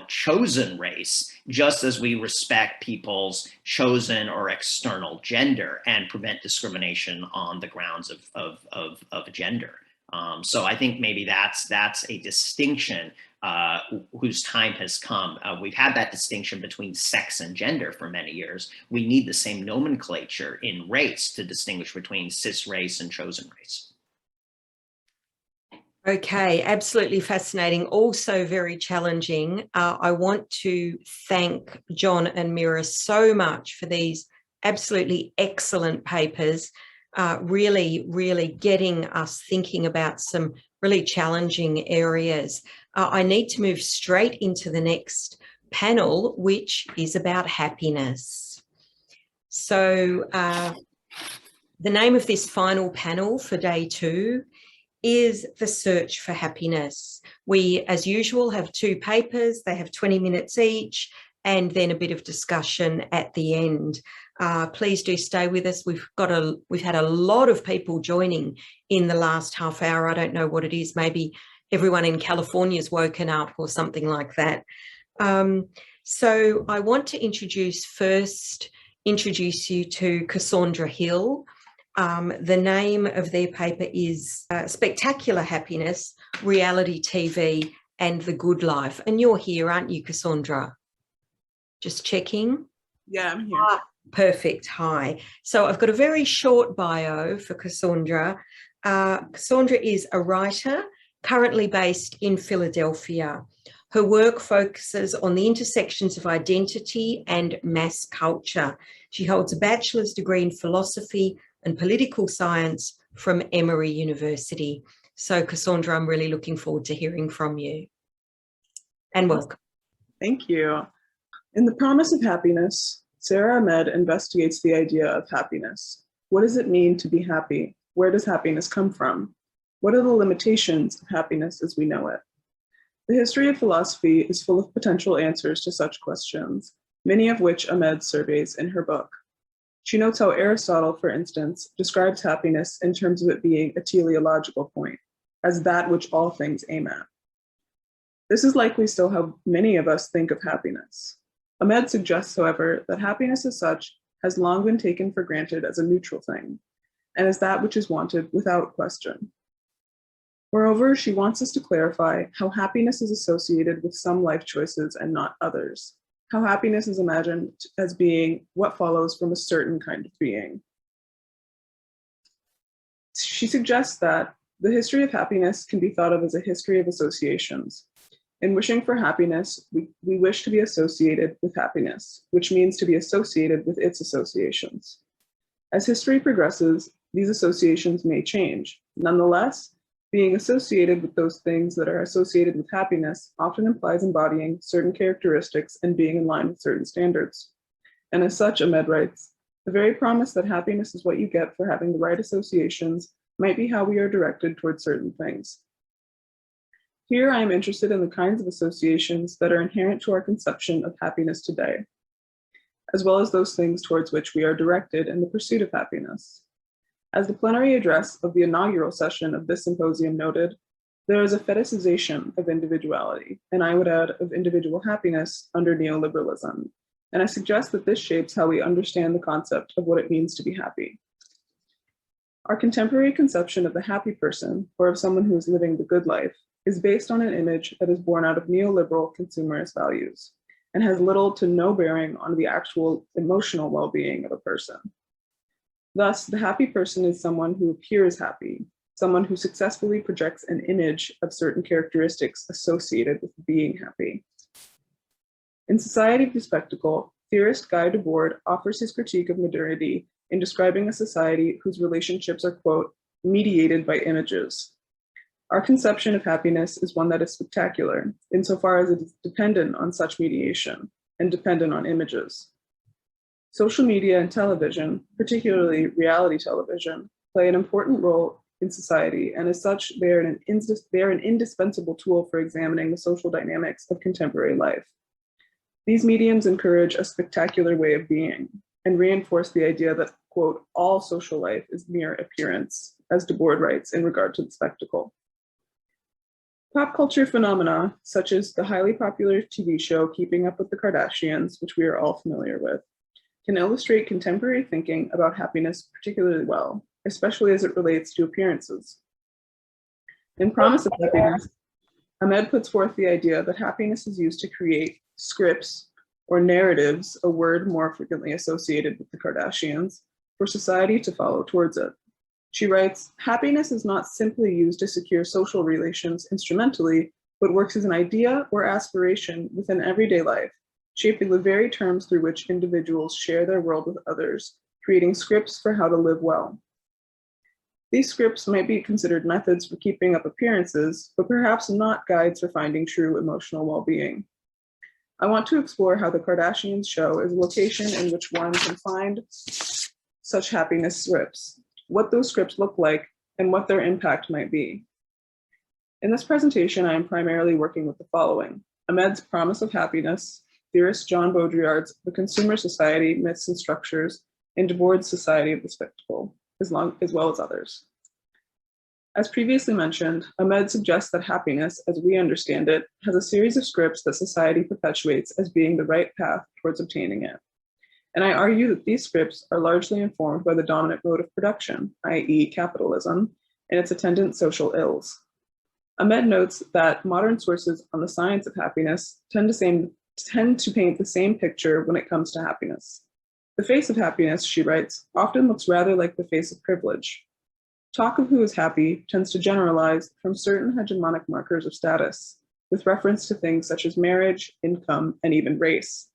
chosen race, just as we respect people's chosen or external gender, and prevent discrimination on the grounds of gender. So I think maybe that's a distinction whose time has come. We've had that distinction between sex and gender for many years. We need the same nomenclature in race to distinguish between cis race and chosen race. Okay, absolutely fascinating. Also very challenging. I want to thank John and MEERA so much for these absolutely excellent papers, really getting us thinking about some really challenging areas. I need to move straight into the next panel, which is about happiness. So the name of this final panel for day 2 is The Search for Happiness. We, as usual, have 2 papers. They have 20 minutes each, and then a bit of discussion at the end. Please do stay with us. We've had a lot of people joining in the last half hour. I don't know what it is. Maybe everyone in California's woken up or something like that. So I want to introduce first introduce you to Cassandra Hill. The name of their paper is Spectacular Happiness, Reality TV and the Good Life. And you're here, aren't you, Cassandra? Just checking. Yeah, I'm here. Perfect. Hi. So I've got a very short bio for Cassandra. Cassandra is a writer currently based in Philadelphia. Her work focuses on the intersections of identity and mass culture. She holds a bachelor's degree in philosophy and political science from Emory University. So Cassandra, I'm really looking forward to hearing from you. And welcome. Thank you. In The Promise of Happiness, Sarah Ahmed investigates the idea of happiness. What does it mean to be happy? Where does happiness come from? What are the limitations of happiness as we know it? The history of philosophy is full of potential answers to such questions, many of which Ahmed surveys in her book. She notes how Aristotle, for instance, describes happiness in terms of it being a teleological point, as that which all things aim at. This is likely still how many of us think of happiness. Ahmed suggests, however, that happiness as such has long been taken for granted as a neutral thing, and as that which is wanted without question. Moreover, she wants us to clarify how happiness is associated with some life choices and not others, how happiness is imagined as being what follows from a certain kind of being. She suggests that the history of happiness can be thought of as a history of associations. In wishing for happiness, we wish to be associated with happiness, which means to be associated with its associations. As history progresses, these associations may change. Nonetheless, being associated with those things that are associated with happiness often implies embodying certain characteristics and being in line with certain standards. And as such, Ahmed writes, the very promise that happiness is what you get for having the right associations might be how we are directed towards certain things. Here, I am interested in the kinds of associations that are inherent to our conception of happiness today, as well as those things towards which we are directed in the pursuit of happiness. As the plenary address of the inaugural session of this symposium noted, there is a fetishization of individuality, and I would add of individual happiness under neoliberalism. And I suggest that this shapes how we understand the concept of what it means to be happy. Our contemporary conception of the happy person, or of someone who is living the good life, is based on an image that is born out of neoliberal consumerist values and has little to no bearing on the actual emotional well-being of a person. Thus, the happy person is someone who appears happy, someone who successfully projects an image of certain characteristics associated with being happy. In Society of the Spectacle, theorist Guy Debord offers his critique of modernity in describing a society whose relationships are, quote, mediated by images. Our conception of happiness is one that is spectacular, insofar as it is dependent on such mediation and dependent on images. Social media and television, particularly reality television, play an important role in society, and as such, they are an indispensable tool for examining the social dynamics of contemporary life. These mediums encourage a spectacular way of being and reinforce the idea that, quote, all social life is mere appearance, as Debord writes in regard to the spectacle. Pop culture phenomena, such as the highly popular TV show Keeping Up with the Kardashians, which we are all familiar with, can illustrate contemporary thinking about happiness particularly well, especially as it relates to appearances. In Promise of Happiness, Ahmed puts forth the idea that happiness is used to create scripts or narratives, a word more frequently associated with the Kardashians, for society to follow towards it. She writes, happiness is not simply used to secure social relations instrumentally, but works as an idea or aspiration within everyday life, shaping the very terms through which individuals share their world with others, creating scripts for how to live well. These scripts might be considered methods for keeping up appearances, but perhaps not guides for finding true emotional well-being. I want to explore how the Kardashians show is a location in which one can find such happiness scripts, what those scripts look like, and what their impact might be. In this presentation, I am primarily working with the following: Ahmed's Promise of Happiness, theorist John Baudrillard's The Consumer Society, Myths and Structures, and Debord's Society of the Spectacle, as well as others. As previously mentioned, Ahmed suggests that happiness, as we understand it, has a series of scripts that society perpetuates as being the right path towards obtaining it. And I argue that these scripts are largely informed by the dominant mode of production, i.e. capitalism, and its attendant social ills. Ahmed notes that modern sources on the science of happiness tend to paint the same picture when it comes to happiness. The face of happiness, she writes, often looks rather like the face of privilege. Talk of who is happy tends to generalize from certain hegemonic markers of status, with reference to things such as marriage, income, and even race.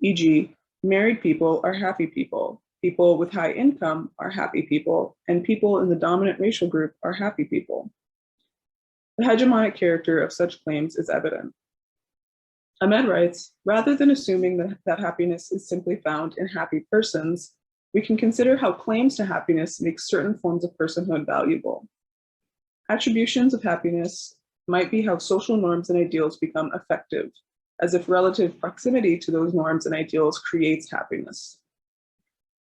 E.g., married people are happy people, people with high income are happy people, and people in the dominant racial group are happy people. The hegemonic character of such claims is evident. Ahmed writes, rather than assuming that happiness is simply found in happy persons, we can consider how claims to happiness make certain forms of personhood valuable. Attributions of happiness might be how social norms and ideals become effective, as if relative proximity to those norms and ideals creates happiness.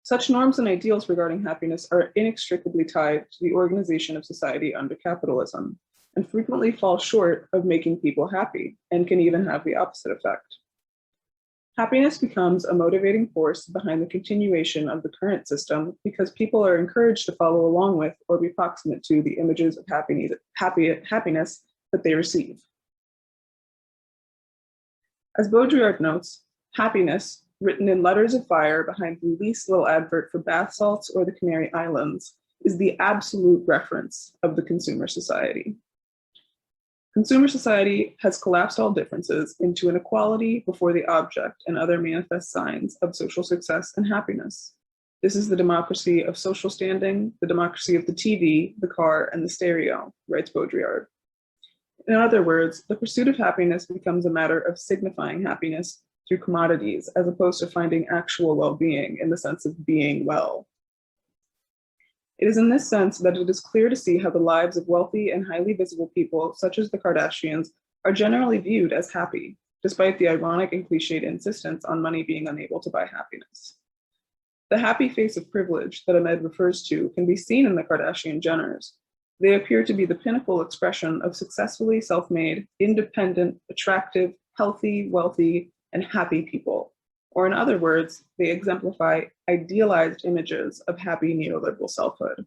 Such norms and ideals regarding happiness are inextricably tied to the organization of society under capitalism, and frequently fall short of making people happy, and can even have the opposite effect. Happiness becomes a motivating force behind the continuation of the current system because people are encouraged to follow along with or be proximate to the images of happiness that they receive. As Baudrillard notes, happiness, written in letters of fire behind the least little advert for bath salts or the Canary Islands, is the absolute reference of the consumer society. Consumer society has collapsed all differences into an equality before the object and other manifest signs of social success and happiness. This is the democracy of social standing, the democracy of the TV, the car, and the stereo, writes Baudrillard. In other words, the pursuit of happiness becomes a matter of signifying happiness through commodities, as opposed to finding actual well-being in the sense of being well. It is in this sense that it is clear to see how the lives of wealthy and highly visible people, such as the Kardashians, are generally viewed as happy, despite the ironic and cliched insistence on money being unable to buy happiness. The happy face of privilege that Ahmed refers to can be seen in the Kardashian Jenners. They appear to be the pinnacle expression of successfully self-made, independent, attractive, healthy, wealthy, and happy people. Or in other words, they exemplify idealized images of happy neoliberal selfhood.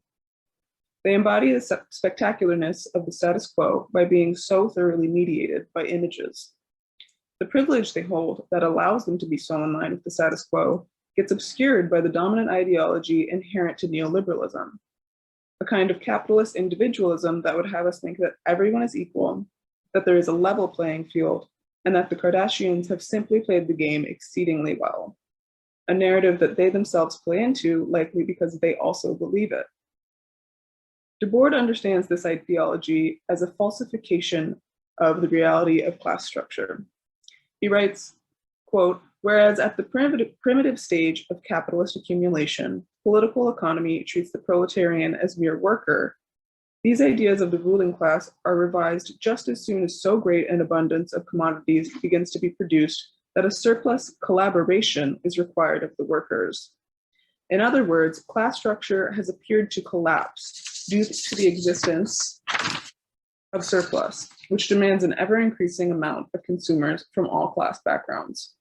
They embody the spectacularness of the status quo by being so thoroughly mediated by images. The privilege they hold that allows them to be so in line with the status quo gets obscured by the dominant ideology inherent to neoliberalism, a kind of capitalist individualism that would have us think that everyone is equal, that there is a level playing field, and that the Kardashians have simply played the game exceedingly well, a narrative that they themselves play into, likely because they also believe it. Debord understands this ideology as a falsification of the reality of class structure. He writes, quote, whereas at the primitive stage of capitalist accumulation, political economy treats the proletarian as mere worker, these ideas of the ruling class are revised just as soon as so great an abundance of commodities begins to be produced that a surplus collaboration is required of the workers. In other words, class structure has appeared to collapse due to the existence of surplus, which demands an ever-increasing amount of consumers from all class backgrounds.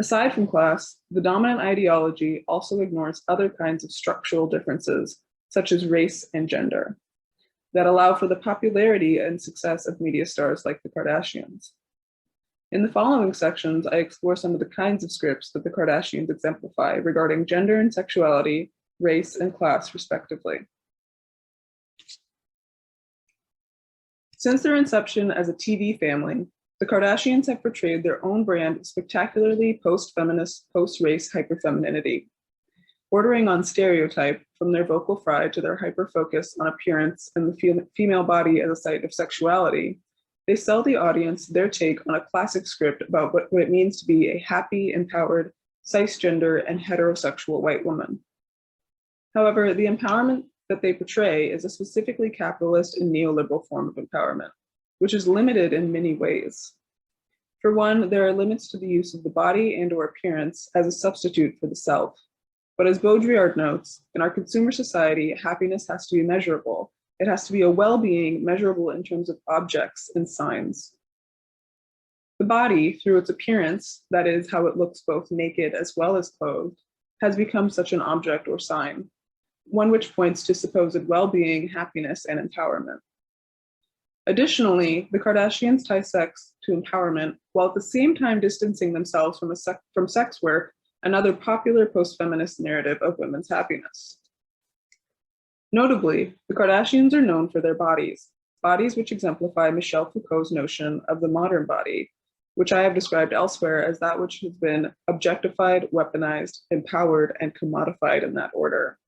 Aside from class, the dominant ideology also ignores other kinds of structural differences, such as race and gender, that allow for the popularity and success of media stars like the Kardashians. In the following sections, I explore some of the kinds of scripts that the Kardashians exemplify regarding gender and sexuality, race, and class, respectively. Since their inception as a TV family, the Kardashians have portrayed their own brand of spectacularly post-feminist, post-race hyperfemininity, bordering on stereotype from their vocal fry to their hyper-focus on appearance and the female body as a site of sexuality. They sell the audience their take on a classic script about what it means to be a happy, empowered, cisgender, and heterosexual white woman. However, the empowerment that they portray is a specifically capitalist and neoliberal form of empowerment, which is limited in many ways. For one, there are limits to the use of the body and/or appearance as a substitute for the self. But as Baudrillard notes, in our consumer society, happiness has to be measurable. It has to be a well-being measurable in terms of objects and signs. The body, through its appearance, that is, how it looks both naked as well as clothed, has become such an object or sign, one which points to supposed well-being, happiness, and empowerment. Additionally, the Kardashians tie sex to empowerment while at the same time distancing themselves from sex work, another popular post-feminist narrative of women's happiness. Notably, the Kardashians are known for their bodies which exemplify Michel Foucault's notion of the modern body, which I have described elsewhere as that which has been objectified, weaponized, empowered, and commodified in that order.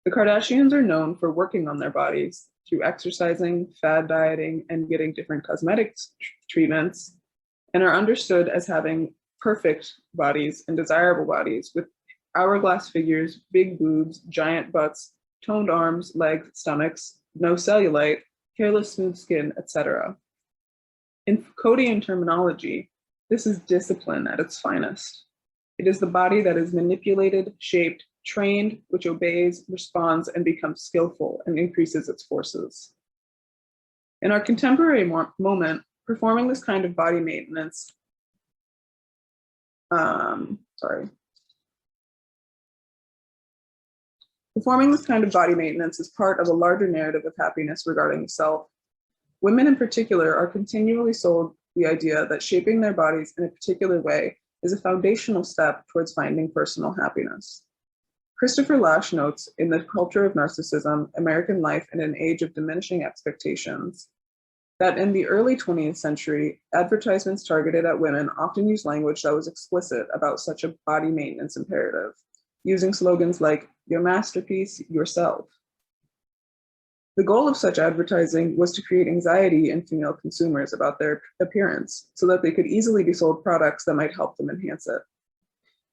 The Kardashians are known for working on their bodies through exercising, fad dieting, and getting different cosmetics treatments, and are understood as having perfect bodies and desirable bodies with hourglass figures, big boobs, giant butts, toned arms, legs, stomachs, no cellulite, hairless smooth skin, etc. In Foucauldian terminology, this is discipline at its finest. It is the body that is manipulated, shaped, trained, which obeys, responds, and becomes skillful and increases its forces. In our contemporary moment, performing this kind of body maintenance, Performing this kind of body maintenance is part of a larger narrative of happiness regarding the self. Women in particular are continually sold the idea that shaping their bodies in a particular way is a foundational step towards finding personal happiness. Christopher Lasch notes in The Culture of Narcissism, American Life in an Age of Diminishing Expectations, that in the early 20th century, advertisements targeted at women often used language that was explicit about such a body maintenance imperative, using slogans like, "Your masterpiece, yourself." The goal of such advertising was to create anxiety in female consumers about their appearance so that they could easily be sold products that might help them enhance it.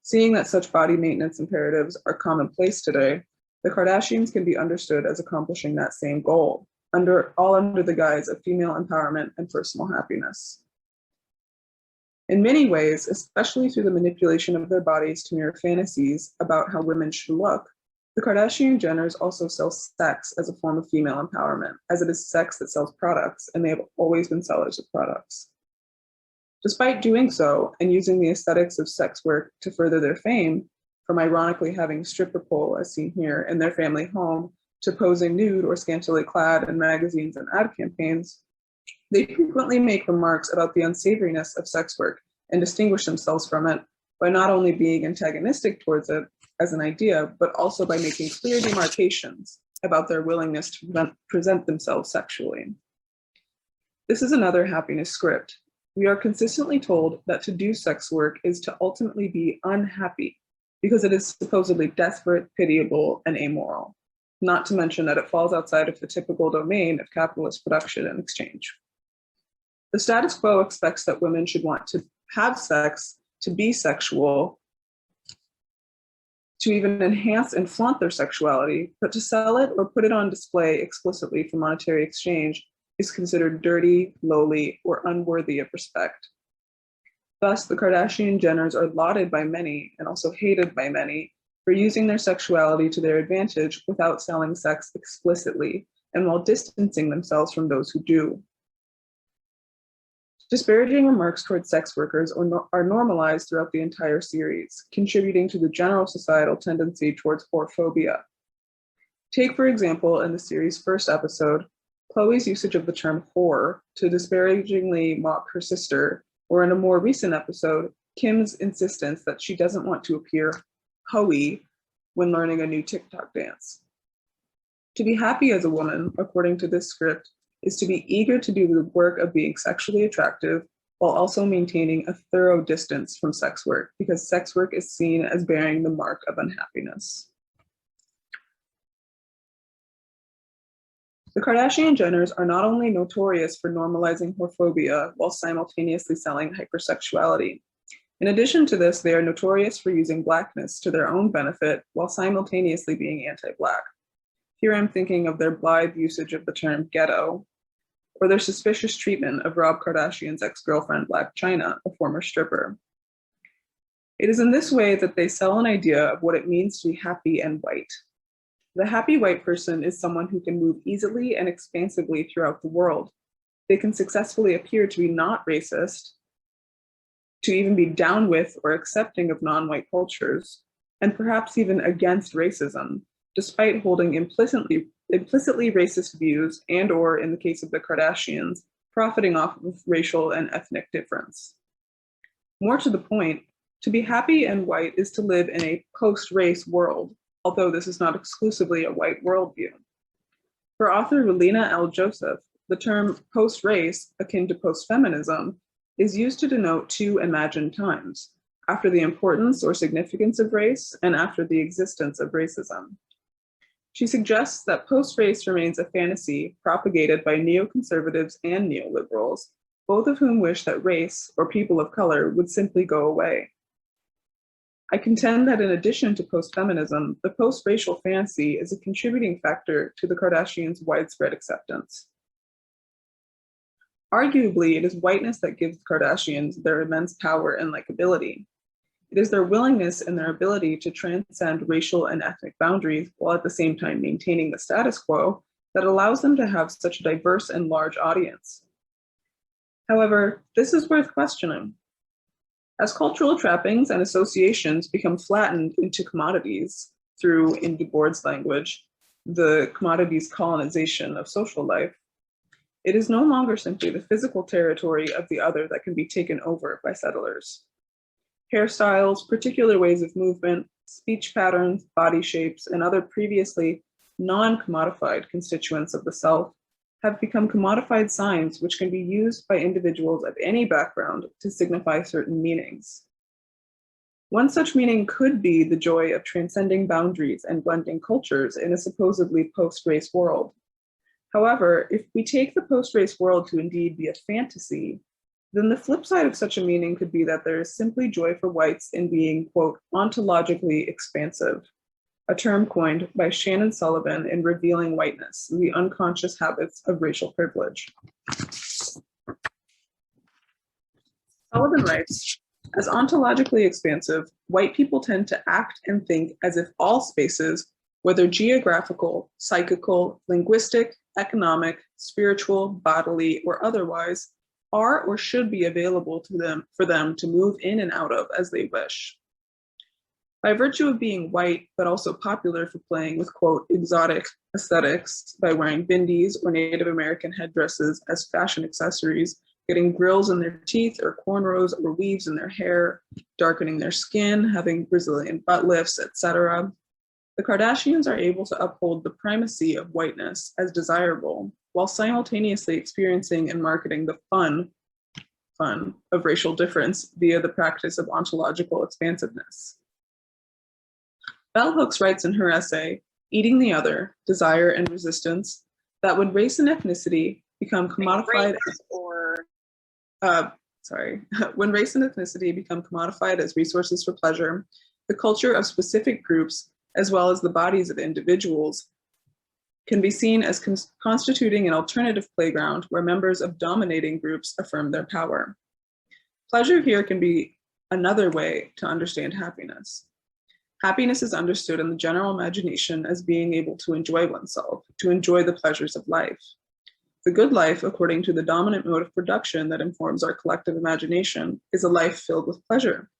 Seeing that such body maintenance imperatives are commonplace today, the Kardashians can be understood as accomplishing that same goal, all under the guise of female empowerment and personal happiness. In many ways, especially through the manipulation of their bodies to mirror fantasies about how women should look, the Kardashian Jenners also sell sex as a form of female empowerment, as it is sex that sells products, and they have always been sellers of products. Despite doing so, and using the aesthetics of sex work to further their fame, from ironically having a stripper pole, as seen here, in their family home, to posing nude or scantily clad in magazines and ad campaigns, they frequently make remarks about the unsavoriness of sex work and distinguish themselves from it by not only being antagonistic towards it as an idea, but also by making clear demarcations about their willingness to present themselves sexually. This is another happiness script. We are consistently told that to do sex work is to ultimately be unhappy because it is supposedly desperate, pitiable, and amoral, not to mention that it falls outside of the typical domain of capitalist production and exchange. The status quo expects that women should want to have sex, to be sexual, to even enhance and flaunt their sexuality, but to sell it or put it on display explicitly for monetary exchange is considered dirty, lowly, or unworthy of respect. Thus, the Kardashian Jenners are lauded by many and also hated by many for using their sexuality to their advantage without selling sex explicitly and while distancing themselves from those who do. Disparaging remarks towards sex workers are normalized throughout the entire series, contributing to the general societal tendency towards whorephobia. Take, for example, in the series' first episode, Chloe's usage of the term whore to disparagingly mock her sister, or in a more recent episode, Kim's insistence that she doesn't want to appear hoey when learning a new TikTok dance. To be happy as a woman, according to this script, is to be eager to do the work of being sexually attractive while also maintaining a thorough distance from sex work, because sex work is seen as bearing the mark of unhappiness. The Kardashian Jenners are not only notorious for normalizing whorephobia while simultaneously selling hypersexuality. In addition to this, they are notorious for using Blackness to their own benefit while simultaneously being anti-Black. Here I'm thinking of their blithe usage of the term ghetto, or their suspicious treatment of Rob Kardashian's ex-girlfriend, Blac Chyna, a former stripper. It is in this way that they sell an idea of what it means to be happy and white. The happy white person is someone who can move easily and expansively throughout the world. They can successfully appear to be not racist, to even be down with or accepting of non-white cultures, and perhaps even against racism, despite holding implicitly racist views and, or in the case of the Kardashians, profiting off of racial and ethnic difference. More to the point, to be happy and white is to live in a post-race world, although this is not exclusively a white worldview. For author Relina L. Joseph, the term post-race, akin to post-feminism, is used to denote two imagined times, after the importance or significance of race and after the existence of racism. She suggests that post-race remains a fantasy propagated by neoconservatives and neoliberals, both of whom wish that race, or people of color, would simply go away. I contend that in addition to post-feminism, the post-racial fantasy is a contributing factor to the Kardashians' widespread acceptance. Arguably, it is whiteness that gives the Kardashians their immense power and likability. It is their willingness and their ability to transcend racial and ethnic boundaries while at the same time maintaining the status quo that allows them to have such a diverse and large audience. However, this is worth questioning. As cultural trappings and associations become flattened into commodities through, in Debord's language, the commodities colonization of social life, it is no longer simply the physical territory of the other that can be taken over by settlers. Hairstyles, particular ways of movement, speech patterns, body shapes, and other previously non-commodified constituents of the self have become commodified signs which can be used by individuals of any background to signify certain meanings. One such meaning could be the joy of transcending boundaries and blending cultures in a supposedly post-race world. However, if we take the post-race world to indeed be a fantasy, then the flip side of such a meaning could be that there is simply joy for whites in being, quote, ontologically expansive, a term coined by Shannon Sullivan in Revealing Whiteness, the Unconscious Habits of Racial Privilege. Sullivan writes, as ontologically expansive, white people tend to act and think as if all spaces, whether geographical, psychical, linguistic, economic, spiritual, bodily, or otherwise, are or should be available to them for them to move in and out of as they wish. By virtue of being white, but also popular for playing with, quote, exotic aesthetics by wearing bindis or Native American headdresses as fashion accessories, getting grills in their teeth or cornrows or weaves in their hair, darkening their skin, having Brazilian butt lifts, etc., the Kardashians are able to uphold the primacy of whiteness as desirable, while simultaneously experiencing and marketing the fun of racial difference via the practice of ontological expansiveness. Bell Hooks writes in her essay, Eating the Other, Desire and Resistance, that when race and ethnicity become commodified when race and ethnicity become commodified as resources for pleasure, the culture of specific groups, as well as the bodies of individuals, can be seen as constituting an alternative playground where members of dominating groups affirm their power. Pleasure here can be another way to understand happiness. Happiness is understood in the general imagination as being able to enjoy oneself, to enjoy the pleasures of life. The good life, according to the dominant mode of production that informs our collective imagination, is a life filled with pleasure.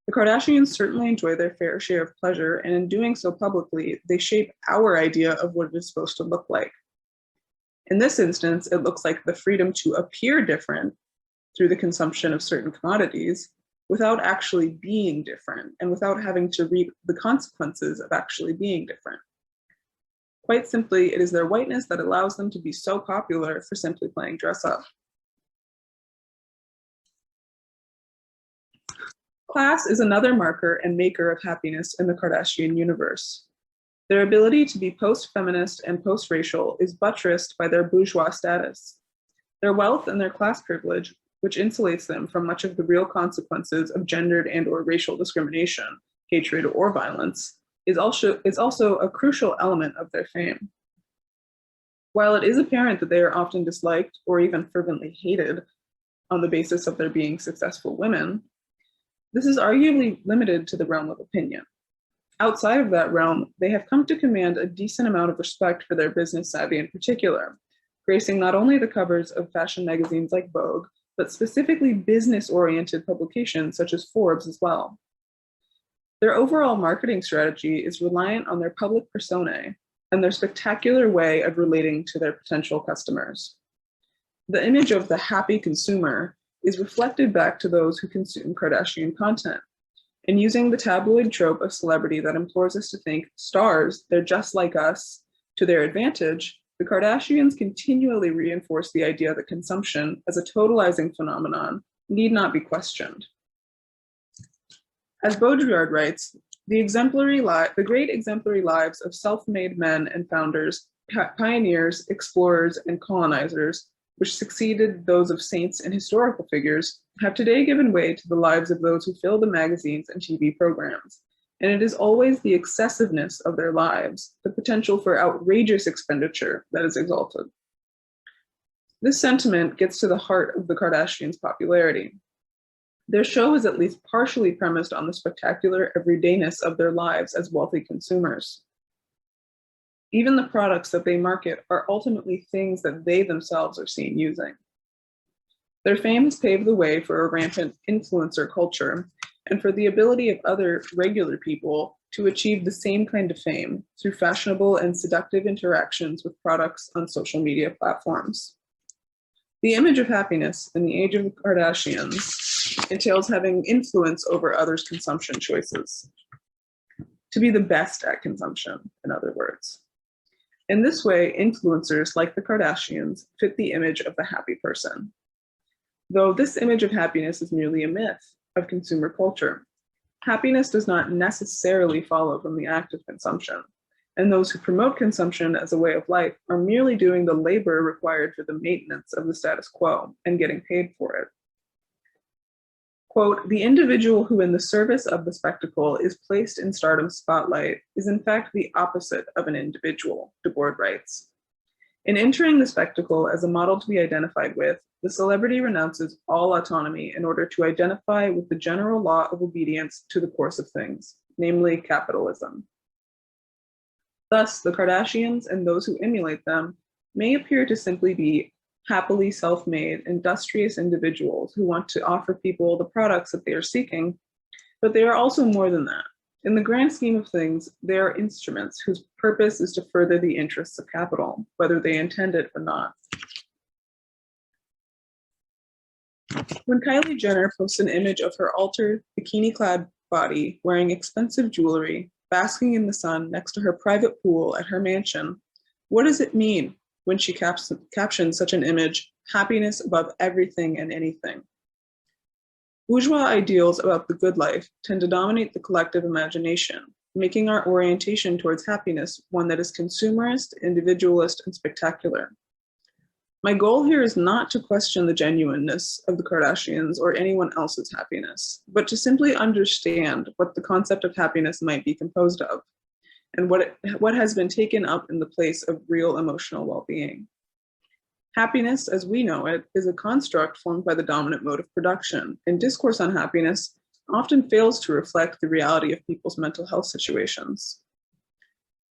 The Kardashians certainly enjoy their fair share of pleasure, and in doing so publicly, they shape our idea of what it is supposed to look like. In this instance, it looks like the freedom to appear different through the consumption of certain commodities without actually being different and without having to reap the consequences of actually being different. Quite simply, it is their whiteness that allows them to be so popular for simply playing dress up. Class is another marker and maker of happiness in the Kardashian universe. Their ability to be post-feminist and post-racial is buttressed by their bourgeois status. Their wealth and their class privilege, which insulates them from much of the real consequences of gendered and/or racial discrimination, hatred, or violence, is also a crucial element of their fame. While it is apparent that they are often disliked or even fervently hated on the basis of their being successful women, this is arguably limited to the realm of opinion. Outside of that realm, they have come to command a decent amount of respect for their business savvy in particular, gracing not only the covers of fashion magazines like Vogue, but specifically business-oriented publications such as Forbes as well. Their overall marketing strategy is reliant on their public personae and their spectacular way of relating to their potential customers. The image of the happy consumer is reflected back to those who consume Kardashian content. And using the tabloid trope of celebrity that implores us to think stars, they're just like us, to their advantage, the Kardashians continually reinforce the idea that consumption as a totalizing phenomenon need not be questioned. As Baudrillard writes, the great exemplary lives of self-made men and founders, pioneers, explorers, and colonizers, which succeeded those of saints and historical figures, have today given way to the lives of those who fill the magazines and TV programs. And it is always the excessiveness of their lives, the potential for outrageous expenditure, that is exalted. This sentiment gets to the heart of the Kardashians' popularity. Their show is at least partially premised on the spectacular everydayness of their lives as wealthy consumers. Even the products that they market are ultimately things that they themselves are seen using. Their fame has paved the way for a rampant influencer culture and for the ability of other regular people to achieve the same kind of fame through fashionable and seductive interactions with products on social media platforms. The image of happiness in the age of the Kardashians entails having influence over others' consumption choices. To be the best at consumption, in other words. In this way, influencers like the Kardashians fit the image of the happy person. Though this image of happiness is merely a myth of consumer culture, happiness does not necessarily follow from the act of consumption, and those who promote consumption as a way of life are merely doing the labor required for the maintenance of the status quo and getting paid for it. Quote, the individual who in the service of the spectacle is placed in stardom's spotlight is in fact the opposite of an individual, Debord writes. In entering the spectacle as a model to be identified with, the celebrity renounces all autonomy in order to identify with the general law of obedience to the course of things, namely capitalism. Thus, the Kardashians and those who emulate them may appear to simply be happily self-made, industrious individuals who want to offer people the products that they are seeking, but they are also more than that. In the grand scheme of things, they are instruments whose purpose is to further the interests of capital, whether they intend it or not. When Kylie Jenner posts an image of her altered, bikini-clad body wearing expensive jewelry, basking in the sun next to her private pool at her mansion, what does it mean when she captions such an image, happiness above everything and anything? Bourgeois ideals about the good life tend to dominate the collective imagination, making our orientation towards happiness one that is consumerist, individualist, and spectacular. My goal here is not to question the genuineness of the Kardashians or anyone else's happiness, but to simply understand what the concept of happiness might be composed of, and what has been taken up in the place of real emotional well-being. Happiness, as we know it, is a construct formed by the dominant mode of production, and discourse on happiness often fails to reflect the reality of people's mental health situations.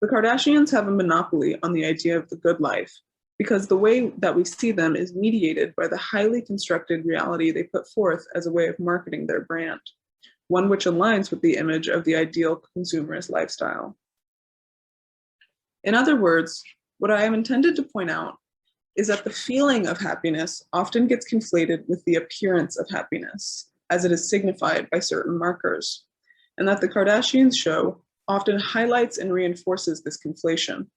The Kardashians have a monopoly on the idea of the good life, because the way that we see them is mediated by the highly constructed reality they put forth as a way of marketing their brand, one which aligns with the image of the ideal consumerist lifestyle. In other words, what I am intended to point out is that the feeling of happiness often gets conflated with the appearance of happiness, as it is signified by certain markers, and that the Kardashians show often highlights and reinforces this conflation.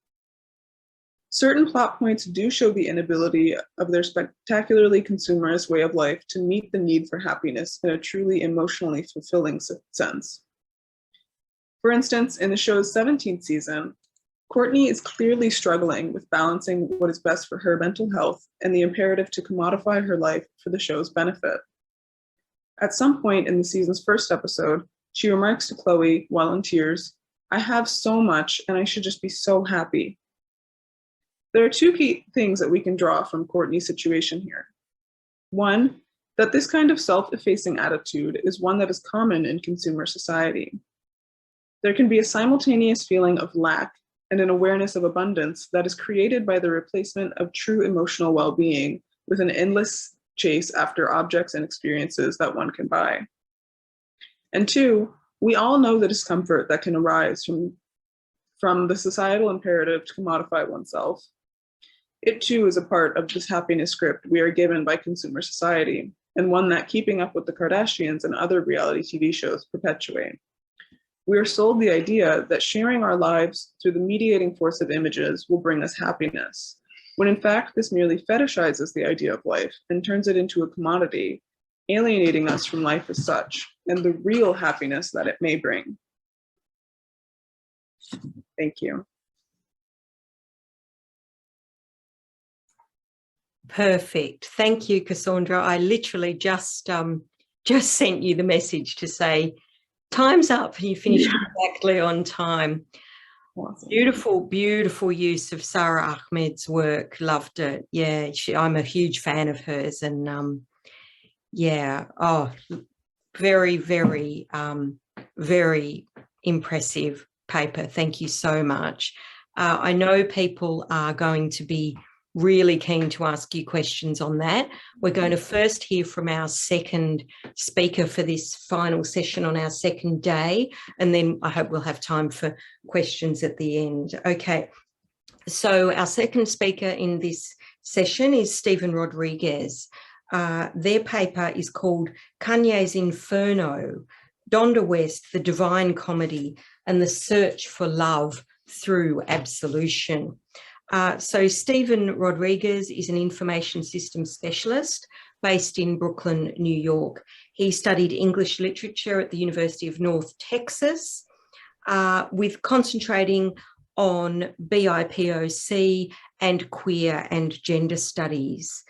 Certain plot points do show the inability of their spectacularly consumerist way of life to meet the need for happiness in a truly emotionally fulfilling sense. For instance, in the show's 17th season, Kourtney is clearly struggling with balancing what is best for her mental health and the imperative to commodify her life for the show's benefit. At some point in the season's first episode, she remarks to Khloe while in tears, "I have so much and I should just be so happy." There are two key things that we can draw from Kourtney's situation here. One, that this kind of self-effacing attitude is one that is common in consumer society. There can be a simultaneous feeling of lack and an awareness of abundance that is created by the replacement of true emotional well-being with an endless chase after objects and experiences that one can buy. And two, we all know the discomfort that can arise from the societal imperative to commodify oneself. It too is a part of this happiness script we are given by consumer society, and one that Keeping Up with the Kardashians and other reality TV shows perpetuate. We are sold the idea that sharing our lives through the mediating force of images will bring us happiness, when in fact this merely fetishizes the idea of life and turns it into a commodity, alienating us from life as such and the real happiness that it may bring. Thank you. Perfect. Thank you, Cassandra. I literally just sent you the message to say, time's up, and you finished exactly on time. Awesome. Beautiful, beautiful use of Sarah Ahmed's work. Loved it. Yeah, I'm a huge fan of hers, and yeah, oh, very, very, very impressive paper. Thank you so much. I know people are going to be really keen to ask you questions on that. We're going to first hear from our second speaker for this final session on our second day, and then I hope we'll have time for questions at the end. Okay, so our second speaker in this session is Stephen Rodriguez. Their paper is called Kanye's Inferno, Donda West, the Divine Comedy and the Search for Love Through Absolution. So Stephen Rodriguez is an information systems specialist based in Brooklyn, New York. He studied English literature at the University of North Texas, with concentrating on BIPOC and queer and gender studies.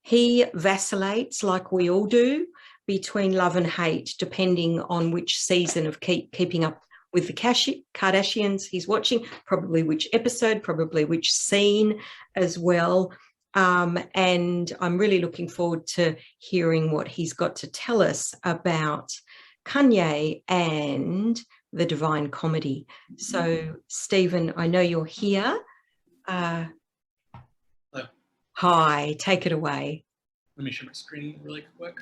He vacillates, like we all do, between love and hate, depending on which season of keeping up with the Kardashians he's watching, probably which episode, probably which scene as well. And I'm really looking forward to hearing what he's got to tell us about Kanye and the Divine Comedy. So, Stephen, I know you're here. Hello. Hi, take it away. Let me share my screen really quick.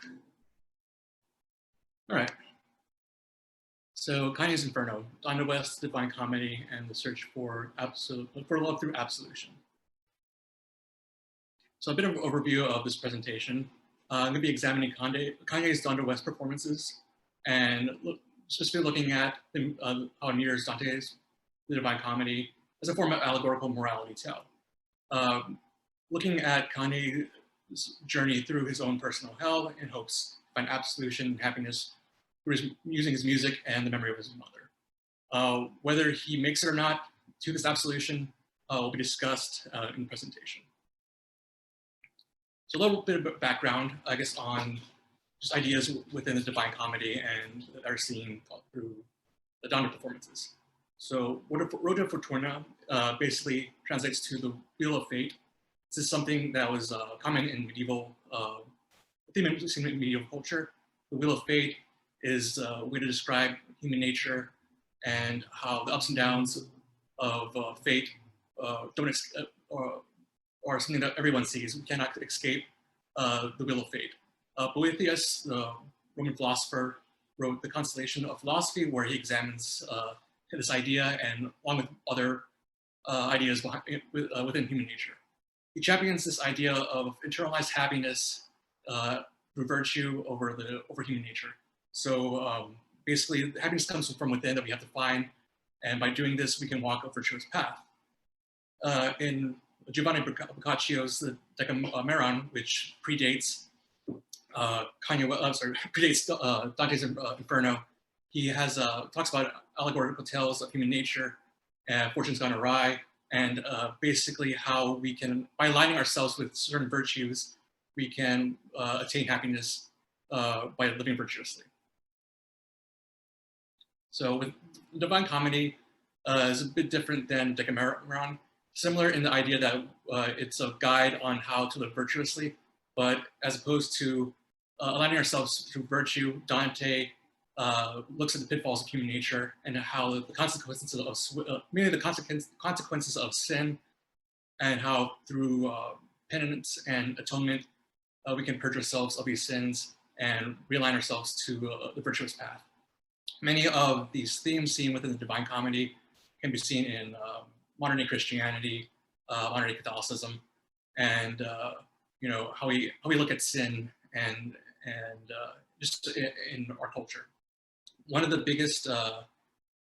All right. So Kanye's Inferno, Donda West, Divine Comedy, and the Search for Love Through Absolution. So a bit of an overview of this presentation. I'm going to be examining Kanye's Donda West performances, and specifically looking at how it mirrors Dante's The Divine Comedy as a form of allegorical morality tale. Looking at Kanye's journey through his own personal hell in hopes to find absolution and happiness through using his music and the memory of his mother. Whether he makes it or not to this absolution will be discussed in the presentation. So a little bit of background, I guess, on just ideas within the Divine Comedy and that are seen through the Donda performances. So Road to Fortuna basically translates to the Wheel of Fate. This is something that was common in medieval, medieval culture. The Wheel of Fate is a way to describe human nature and how the ups and downs of fate are something that everyone sees. We cannot escape the Wheel of Fate. Boethius, the Roman philosopher, wrote The Constellation of Philosophy, where he examines this idea and along with other ideas within human nature. He champions this idea of internalized happiness through virtue over human nature. So basically, happiness comes from within that we have to find, and by doing this, we can walk a virtuous path. In Giovanni Boccaccio's The Decameron, which predates predates Dante's Inferno, he has talks about allegorical tales of human nature and fortunes gone awry, and basically how we can, by aligning ourselves with certain virtues, we can attain happiness by living virtuously. So with Divine Comedy is a bit different than Decameron, similar in the idea that it's a guide on how to live virtuously, but as opposed to aligning ourselves through virtue, Dante looks at the pitfalls of human nature and how the consequences of mainly the consequences of sin, and how through penance and atonement we can purge ourselves of these sins and realign ourselves to the virtuous path. Many of these themes seen within the Divine Comedy can be seen in modern day Christianity, modern day Catholicism, and how we look at sin and just in our culture. One of the biggest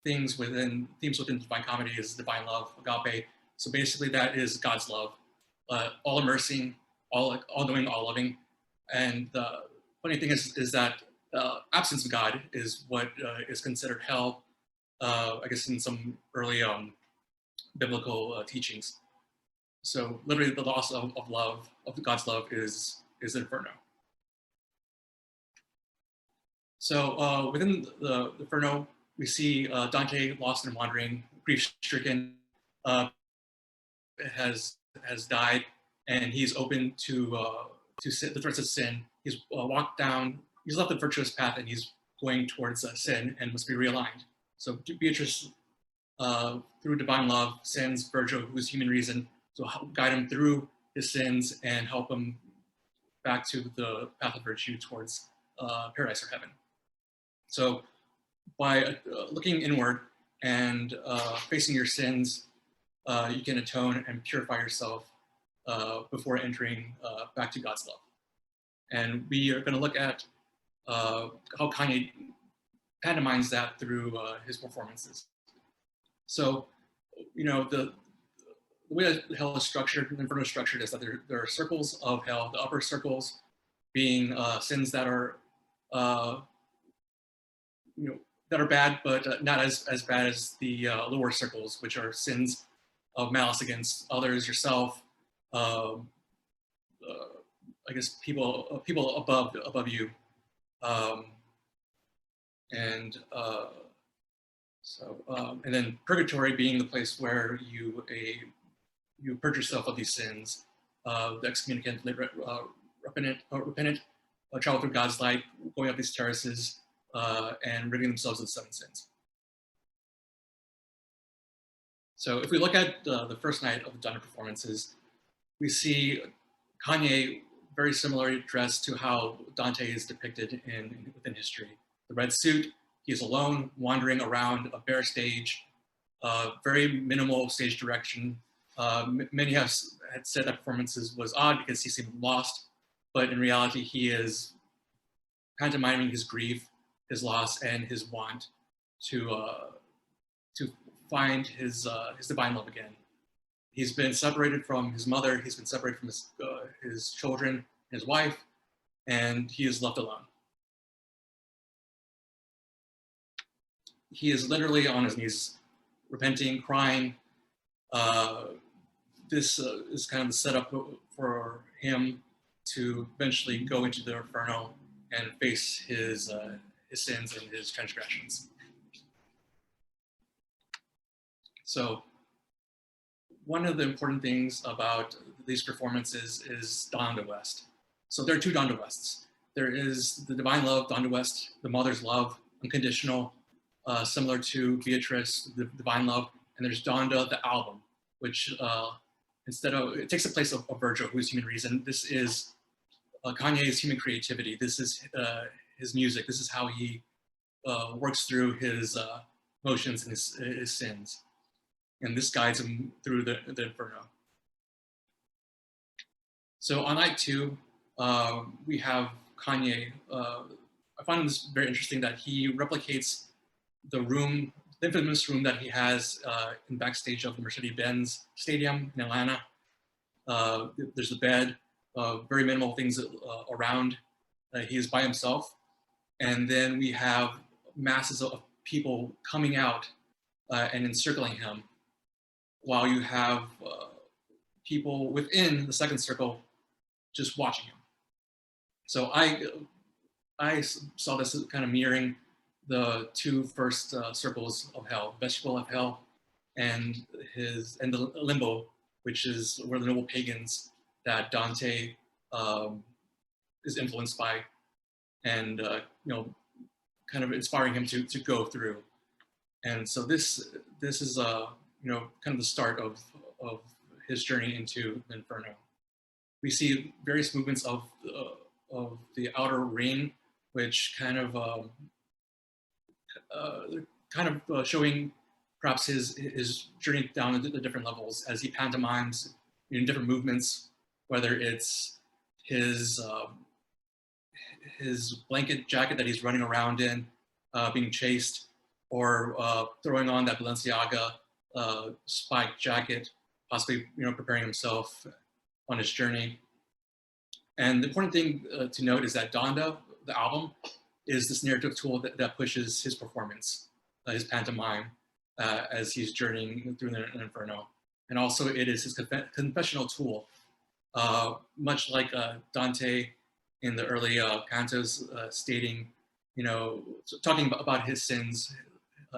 themes within Divine Comedy is divine love, agape. So basically, that is God's love, all immersing, all knowing, all loving. And the funny thing is that absence of God is what is considered hell, I guess in some early biblical teachings. So literally the loss of love, of God's love is Inferno. So within the Inferno, we see Dante lost and wandering, grief-stricken, has died, and he's open to the threats of sin. He's walked down, he's left the virtuous path, and he's going towards sin and must be realigned. So Beatrice, through divine love, sends Virgil, who is human reason, to help guide him through his sins and help him back to the path of virtue towards paradise or heaven. So by looking inward and facing your sins, you can atone and purify yourself before entering back to God's love. And we are going to look at how Kanye pantomimes that through his performances. So, the way that hell is structured, Inferno is structured, is that there are circles of hell, the upper circles being sins that are, that are bad, but not as bad as the lower circles, which are sins of malice against others, yourself, I guess people above you, and then purgatory being the place where you purge yourself of these sins, the excommunicant, repentant, travel through God's light, going up these terraces, and ridding themselves of the 7 sins. So if we look at the first night of the Donda performances, we see Kanye very similarly dressed to how Dante is depicted within history. The red suit, he is alone, wandering around a bare stage, very minimal stage direction. Many had said that performances was odd because he seemed lost, but in reality, he is pantomiming his grief, his loss, and his want to find his divine love again. He's been separated from his mother. He's been separated from his children, his wife, and he is left alone. He is literally on his knees, repenting, crying. This is kind of the setup for him to eventually go into the Inferno and face his sins and his transgressions. So one of the important things about these performances is Donda West. So there are 2 Donda Wests. There is the divine love, Donda West, the mother's love, unconditional, similar to Beatrice, the divine love. And there's Donda, the album, which it takes the place of Virgil, who is human reason. This is Kanye's human creativity. This is his music. This is how he works through his emotions and his sins. And this guides him through the Inferno. So on night 2, we have Kanye. I find this very interesting that he replicates the infamous room that he has in backstage of the Mercedes-Benz Stadium in Atlanta. There's a bed, very minimal things around. He is by himself. And then we have masses of people coming out and encircling him, while you have people within the second circle just watching him. So I saw this as kind of mirroring the 2 first circles of hell, vegetable of hell, and the limbo, which is where the noble pagans that Dante is influenced by, and kind of inspiring him to go through. And so this is kind of the start of his journey into the Inferno. we see various movements of the outer ring, which kind of showing perhaps his journey down the different levels as he pantomimes in different movements, whether it's his blanket jacket that he's running around in, being chased, or throwing on that Balenciaga spiked jacket, possibly preparing himself on his journey. And the important thing to note is that Donda, the album, is this narrative tool that pushes his performance, his pantomime, as he's journeying through the Inferno. And also it is his confessional tool, much like Dante in the early cantos, stating, talking about his sins,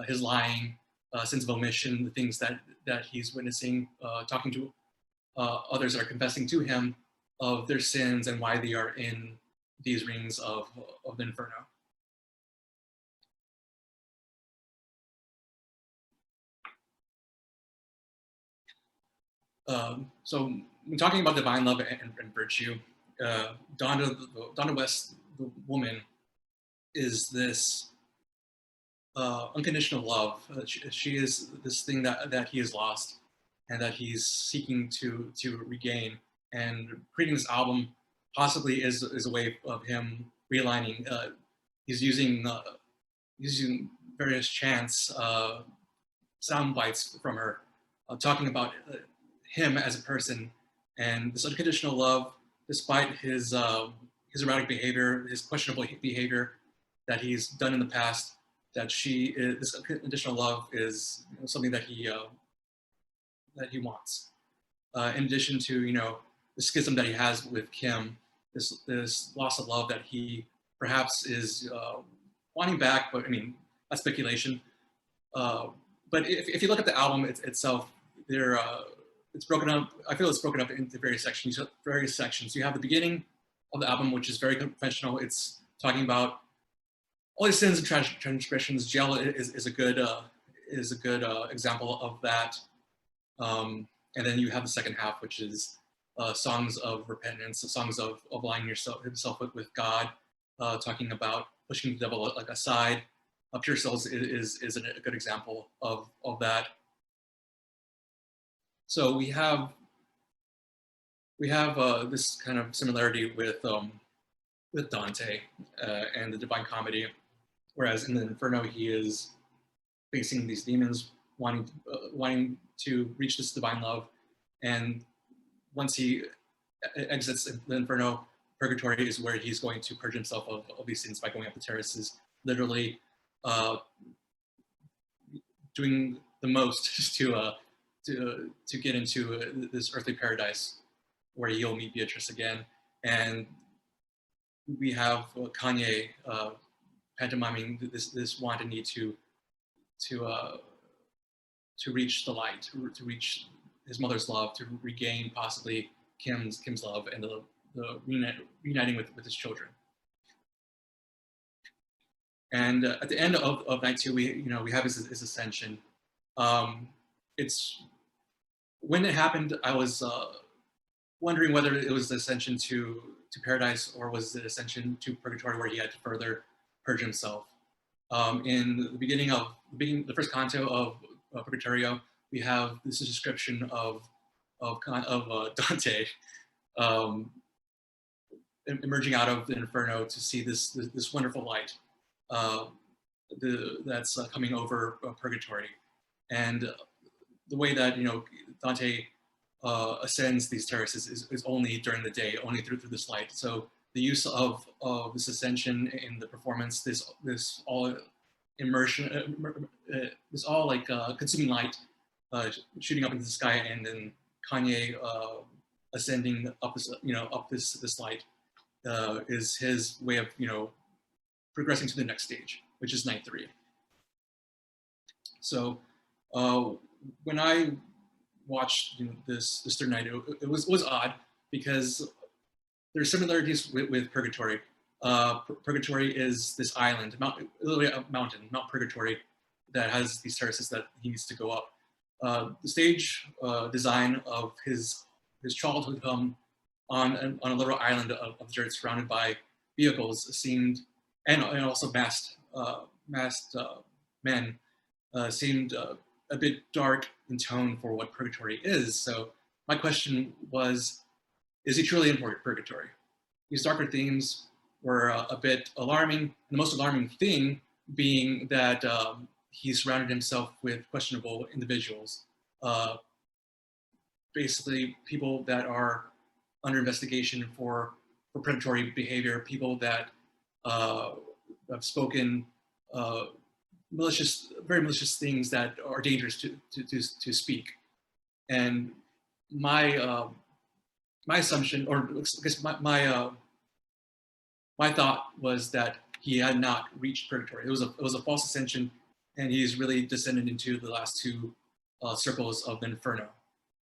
his lying, sins of omission, the things that he's witnessing, talking to others that are confessing to him of their sins and why they are in these rings of the Inferno. So when talking about divine love and virtue, Donda West, the woman, is this unconditional love. She is this thing that he has lost and that he's seeking to regain. And creating this album possibly is a way of him realigning. He's using various chants, sound bites from her, talking about him as a person and this unconditional love, despite his erratic behavior, his questionable behavior that he's done in the past. That this unconditional love is something that he wants. In addition to the schism that he has with Kim, this loss of love that he perhaps is wanting back, but I mean that's speculation. But if you look at the album itself, it's broken up. I feel it's broken up into various sections. You have the beginning of the album, which is very conventional. It's talking about all his sins and transgressions. Jail is a good example of that. And then you have the second half, which is songs of repentance, songs of aligning himself with God, talking about pushing the devil like aside. Pure Souls is a good example of that. So we have this kind of similarity with Dante and the Divine Comedy, whereas in the Inferno he is facing these demons, wanting to reach this divine love, and once he exits the Inferno, Purgatory is where he's going to purge himself of these sins by going up the terraces, literally doing the most to get into this earthly paradise where he'll meet Beatrice again. And we have Kanye pantomiming this want and need to reach the light, to reach his mother's love, to regain possibly Kim's love, and the reuniting with his children. And at the end of night 2, we have his ascension. It's when it happened, I was wondering whether it was the ascension to paradise or was it ascension to purgatory, where he had to further purge himself. In the beginning, the first canto of Purgatorio, we have this description of Dante emerging out of the Inferno to see this wonderful light that's coming over Purgatory. And the way that Dante ascends these terraces is only during the day, only through this light. So the use of this ascension in the performance, this all immersion, this all like consuming light shooting up into the sky, and then Kanye ascending up this light is his way of progressing to the next stage, which is night 3. So when I watched this third night, it was odd because there's similarities with Purgatory. Purgatory is this island, literally a mountain, Mount Purgatory, that has these terraces that he needs to go up. The stage design of his childhood home on a little island of dirt surrounded by vehicles seemed, and also masked men, seemed a bit dark in tone for what purgatory is. So my question was, is he truly in purgatory? These darker themes were a bit alarming. The most alarming thing being that he surrounded himself with questionable individuals, basically people that are under investigation for predatory behavior, people that have spoken very malicious things that are dangerous to speak. And my assumption, or I guess my thought was that he had not reached purgatory. It was a false ascension, and he's really descended into the last two circles of the Inferno,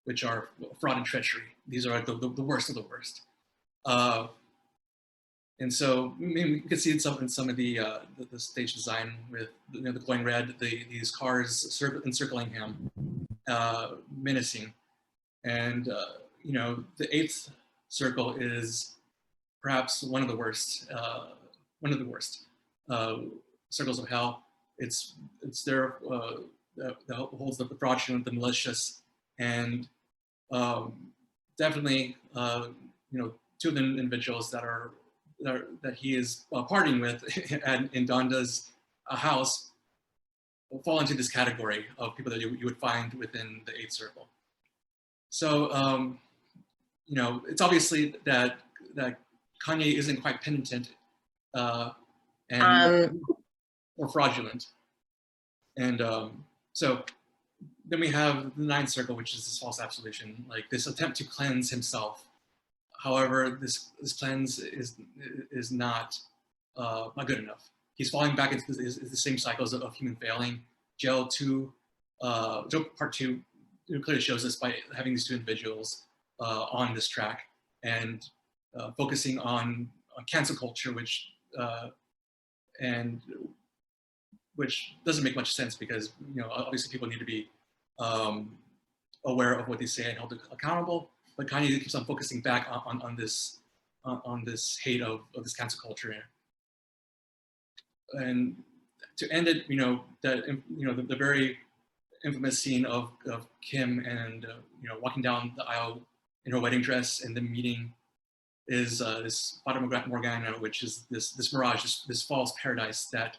which are fraud and treachery. These are the worst of the worst. And so we could see in some of the stage design with the glowing red, these cars encircling him, menacing. And the 8th circle is perhaps one of the worst circles of hell. It's there that holds the fraudulent, the malicious, and definitely two of the individuals that he is partying with in Donda's house fall into this category of people that you would find within the 8th circle. So it's obviously that Kanye isn't quite penitent and or fraudulent, and so then we have the 9th circle, which is this false absolution, like this attempt to cleanse himself. However, this cleanse is not good enough. He's falling back into the same cycles of human failing. Jail Part 2 clearly shows this by having these two individuals on this track and focusing on cancel culture, which doesn't make much sense because obviously people need to be aware of what they say and held accountable. But Kanye keeps on focusing back on this hate of this cancel culture. And to end it, the very infamous scene of Kim and walking down the aisle in her wedding dress and the meeting is this Fata Morgana, which is this mirage, this false paradise that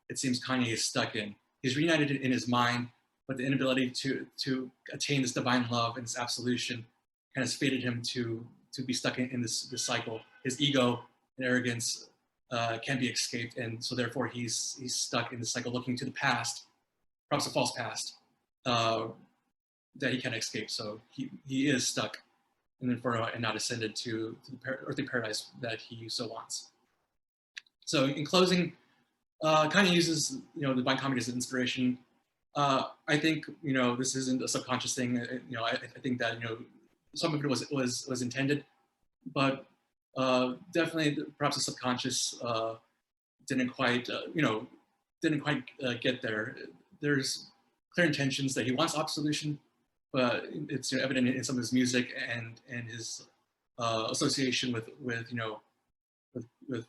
it seems Kanye is stuck in. He's reunited in his mind, but the inability to attain this divine love and this absolution kind of fated him to be stuck in this cycle. His ego and arrogance can't be escaped, and so therefore he's stuck in this cycle, looking to the past, perhaps a false past, that he can't escape. So he is stuck in the Inferno and not ascended to the earthly paradise that he so wants. So in closing, Kanye uses divine comedy as an inspiration. I think this isn't a subconscious thing. I think that some of it was intended, but definitely perhaps the subconscious didn't quite get there. There's clear intentions that he wants absolution, but it's evident in some of his music and his association with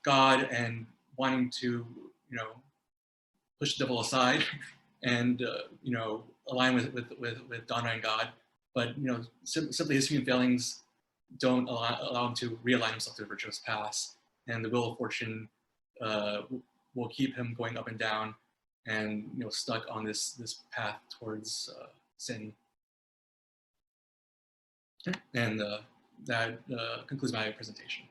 God and wanting to push the devil aside and align with Donda and God. But simply his human failings don't allow him to realign himself to the virtuous path, and the wheel of fortune will keep him going up and down and stuck on this path towards sin. And that concludes my presentation.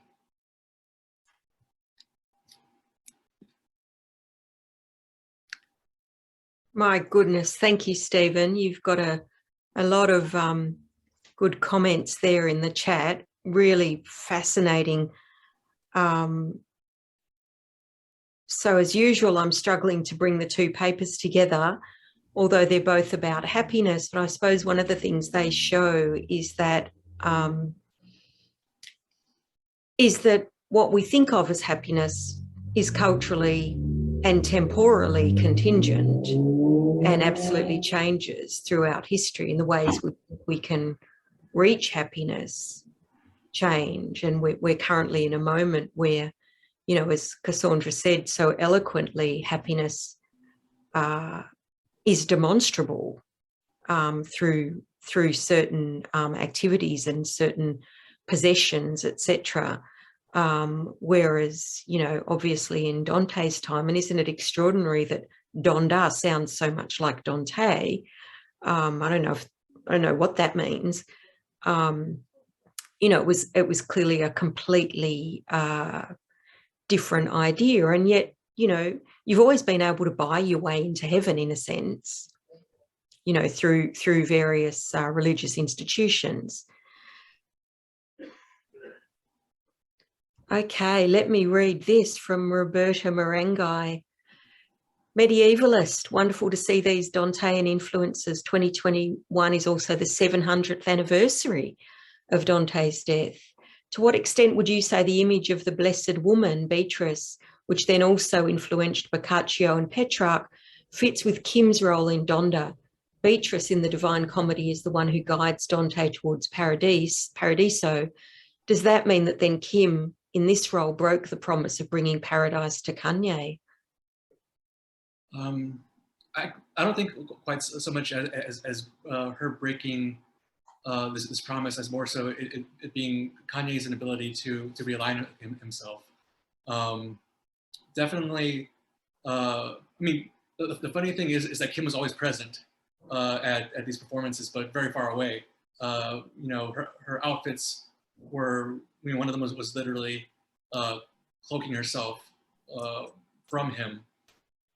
My goodness, thank you, Stephen. You've got a lot of good comments there in the chat. Really fascinating. So as usual, I'm struggling to bring the two papers together, although they're both about happiness. But I suppose one of the things they show is that what we think of as happiness is culturally and temporally contingent and absolutely changes throughout history in the ways we can reach happiness. change. And we're currently in a moment where, you know, as Cassandra said so eloquently, happiness is demonstrable through certain activities and certain possessions, etc. Whereas, you know, obviously in Dante's time, and isn't it extraordinary that Donda sounds so much like Dante? I don't know what that means. You know, it was clearly a completely different idea, and yet, you know, you've always been able to buy your way into heaven in a sense, you know, through various religious institutions. Okay, let me read this from Roberta Marangai. Medievalist, wonderful to see these Dantean influences. 2021 is also the 700th anniversary of Dante's death. To what extent would you say the image of the Blessed Woman, Beatrice, which then also influenced Boccaccio and Petrarch, fits with Kim's role in Donda? Beatrice in the Divine Comedy is the one who guides Dante towards Paradiso. Does that mean that then Kim, in this role, broke the promise of bringing paradise to Kanye? I don't think quite so much as her breaking this promise, as more so it being Kanye's inability to realign himself. Definitely, I mean, the funny thing is that Kim was always present at these performances, but very far away. You know, her outfits were, I mean, one of them was literally cloaking herself from him.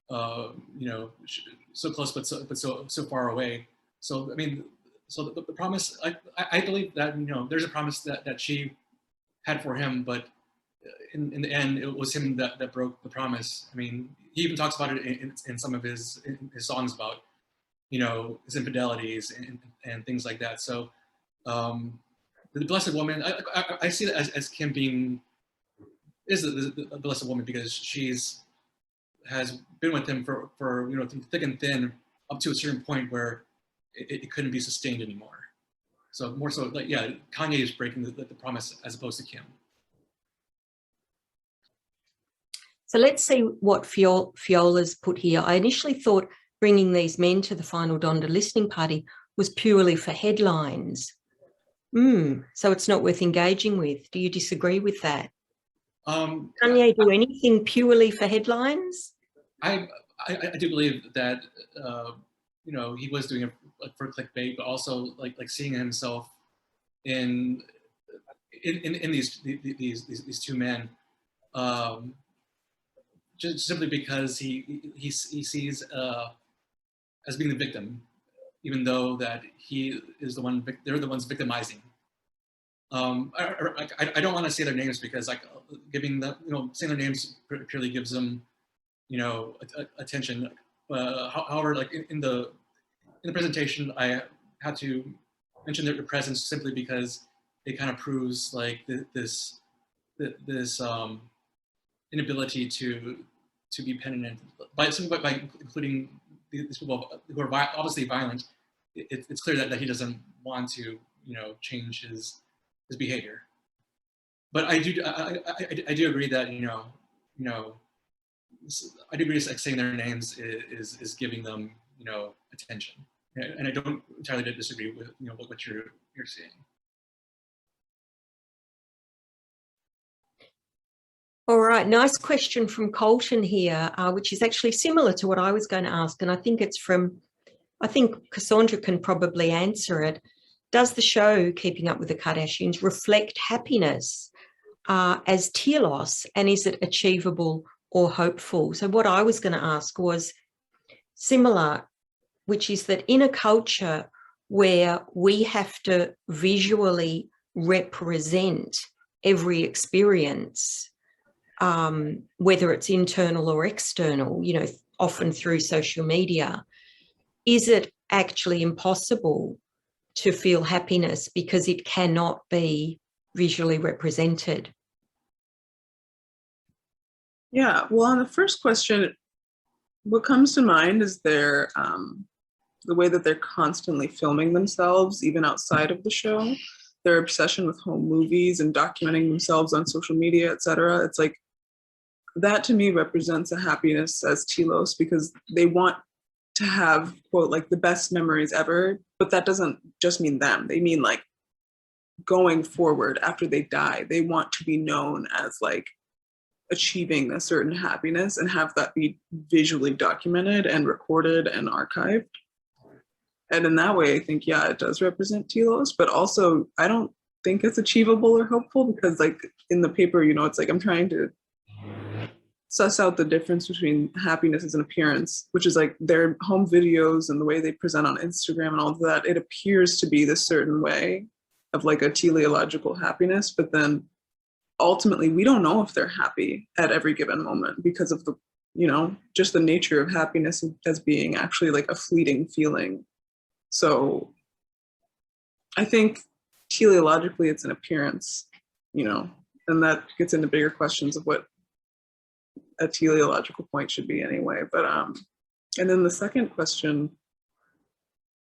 You know, so close but so far away. So I mean, so the promise, I believe that, you know, there's a promise that she had for him, but in the end, it was him that broke the promise. I mean, he even talks about it in some of his songs about, you know, his infidelities and things like that. So the Blessed Woman, I see it as Kim being is the Blessed Woman, because has been with him for you know, through thick and thin, up to a certain point where it couldn't be sustained anymore. So more so, like, yeah, Kanye is breaking the promise as opposed to Kim. So let's see what Fiola's put here. I initially thought bringing these men to the final Donda listening party was purely for headlines. So it's not worth engaging with. Do you disagree with that? Kanye do anything purely for headlines? I do believe that you know, he was doing it for clickbait, but also like seeing himself in these two men, just simply because he sees as being the victim, even though that he is the one, they're the ones victimizing. I don't want to say their names because, like, giving the, you know, saying their names purely gives them, you know, attention. However, like in the presentation, I had to mention their presence simply because it kind of proves like this inability to be penitent by including these people who are obviously violent. It's clear that he doesn't want to, you know, change his behavior. But I do agree that, you know, I do agree that saying their names is giving them, you know, attention, and I don't entirely disagree with, you know, what you're saying. All right, nice question from Colton here, which is actually similar to what I was going to ask, and I think it's from, I think Cassandra can probably answer it. Does the show Keeping Up with the Kardashians reflect happiness as telos, and is it achievable or hopeful? So what I was going to ask was similar, which is that in a culture where we have to visually represent every experience, whether it's internal or external, you know, often through social media, is it actually impossible to feel happiness because it cannot be visually represented? Yeah, well, on the first question, what comes to mind is their the way that they're constantly filming themselves, even outside of the show. their obsession with home movies and documenting themselves on social media, etc. It's like, that to me represents a happiness as telos, because they want to have, quote, like the best memories ever, but that doesn't just mean them. They mean like going forward after they die, they want to be known as like achieving a certain happiness and have that be visually documented and recorded and archived. And in that way, I think, yeah, it does represent telos, but also I don't think it's achievable or hopeful, because like in the paper, you know, it's like I'm trying to suss out the difference between happiness as an appearance, which is like their home videos and the way they present on Instagram and all of that. It appears to be this certain way of like a teleological happiness, but then ultimately we don't know if they're happy at every given moment because of the, you know, just the nature of happiness as being actually like a fleeting feeling. So I think teleologically it's an appearance, you know, and that gets into bigger questions of what a teleological point should be anyway. But and then the second question,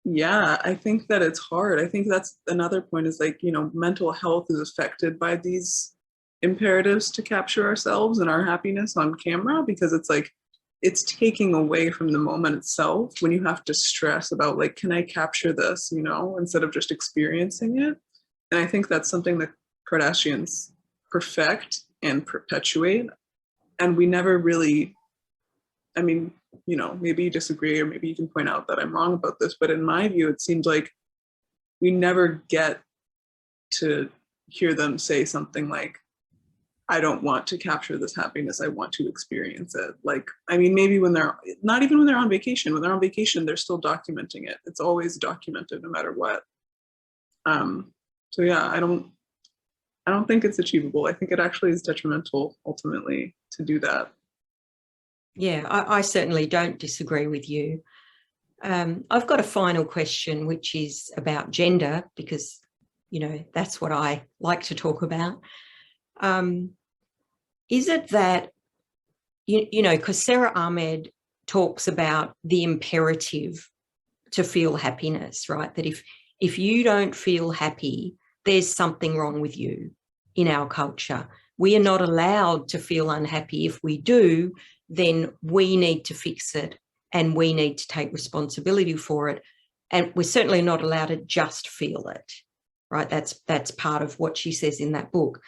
yeah, I think that it's hard. I think that's another point, is like, you know, mental health is affected by these imperatives to capture ourselves and our happiness on camera, because it's like it's taking away from the moment itself when you have to stress about like, can I capture this, you know, instead of just experiencing it. And I think that's something that Kardashians perfect and perpetuate. And we never really, I mean, you know, maybe you disagree or maybe you can point out that I'm wrong about this, but in my view, it seems like we never get to hear them say something like, I don't want to capture this happiness, I want to experience it. Like, I mean, maybe when they're, not even when they're on vacation, they're still documenting it. It's always documented no matter what. So yeah, I don't think it's achievable. I think it actually is detrimental ultimately to do that. Yeah, I certainly don't disagree with you. I've got a final question, which is about gender, because, you know, that's what I like to talk about. Is it that, you know, because Sarah Ahmed talks about the imperative to feel happiness, right? That if you don't feel happy, there's something wrong with you in our culture. We are not allowed to feel unhappy. If we do, then we need to fix it and we need to take responsibility for it. And we're certainly not allowed to just feel it, right? That's part of what she says in that book.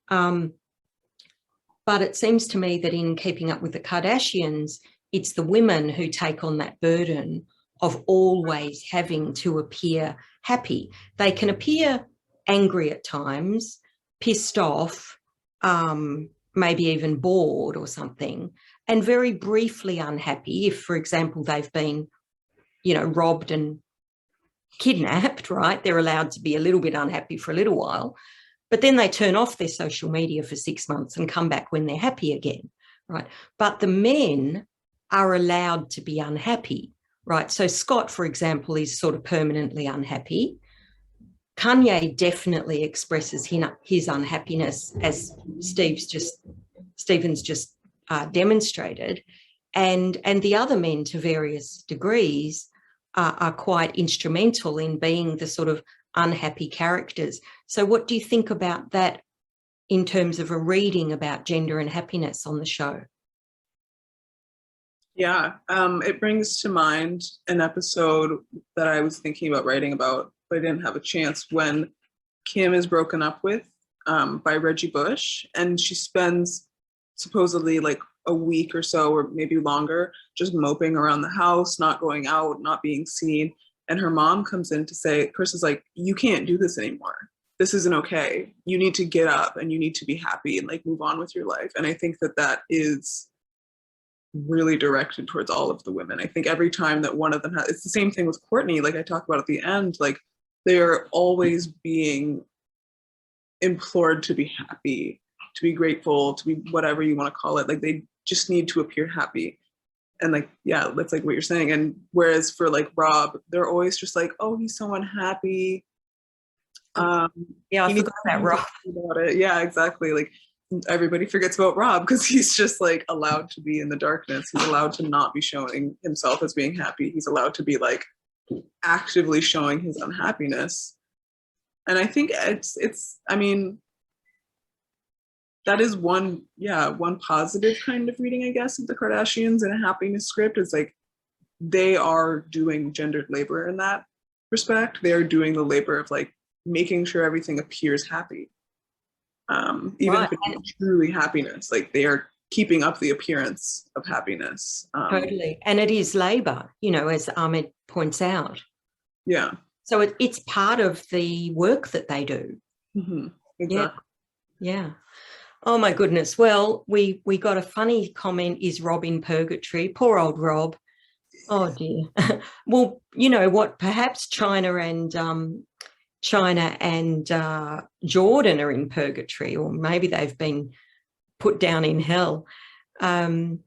But it seems to me that in Keeping Up with the Kardashians, it's the women who take on that burden of always having to appear happy. They can appear angry at times, pissed off, maybe even bored or something, and very briefly unhappy if, for example, they've been, you know, robbed and kidnapped, right? They're allowed to be a little bit unhappy for a little while, but then they turn off their social media for 6 months and come back when they're happy again, right? But the men are allowed to be unhappy, right? So Scott, for example, is sort of permanently unhappy. Kanye definitely expresses his unhappiness, as Stephen's just demonstrated, and the other men, to various degrees, are quite instrumental in being the sort of unhappy characters. So what do you think about that in terms of a reading about gender and happiness on the show? Yeah, it brings to mind an episode that I was thinking about writing about, but I didn't have a chance, when Kim is broken up with by Reggie Bush, and she spends supposedly like a week or so, or maybe longer, just moping around the house, not going out, not being seen. And her mom comes in to say, Chris is like, you can't do this anymore. This isn't okay. You need to get up and you need to be happy and like move on with your life. And I think that that is really directed towards all of the women. I think every time that one of them has, it's the same thing with Courtney, like I talked about at the end, like they are always being implored to be happy, to be grateful, to be whatever you want to call it. Like they just need to appear happy. And like, yeah, that's like what you're saying. And whereas for like Rob, they're always just like, oh, he's so unhappy. Yeah, I forgot about Rob. About it. Yeah, exactly. Like everybody forgets about Rob because he's just like allowed to be in the darkness. He's allowed to not be showing himself as being happy. He's allowed to be like actively showing his unhappiness. And I think I mean, that is one positive kind of reading, I guess, of the Kardashians in a happiness script, is like they are doing gendered labor in that respect. They are doing the labor of like making sure everything appears happy. Even if it's truly happiness, like they are keeping up the appearance of happiness. Totally. And it is labor, you know, as Ahmed points out. Yeah. So it's part of the work that they do. Mm-hmm. Exactly. Yeah. Oh my goodness. Well, we got a funny comment, is Rob in purgatory? Poor old Rob. Oh dear. Well, you know what, perhaps China and Jordan are in purgatory, or maybe they've been put down in hell. I'm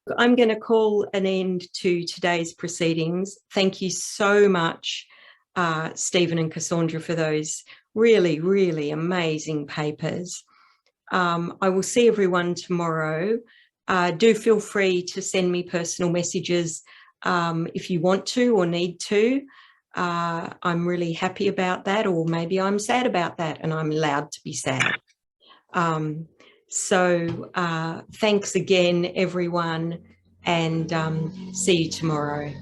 going to call an end to today's proceedings. Thank you so much, Stephen and Cassandra, for those really, really amazing papers. I will see everyone tomorrow. Do feel free to send me personal messages if you want to or need to. I'm really happy about that, or maybe I'm sad about that and I'm allowed to be sad. So thanks again, everyone, and see you tomorrow.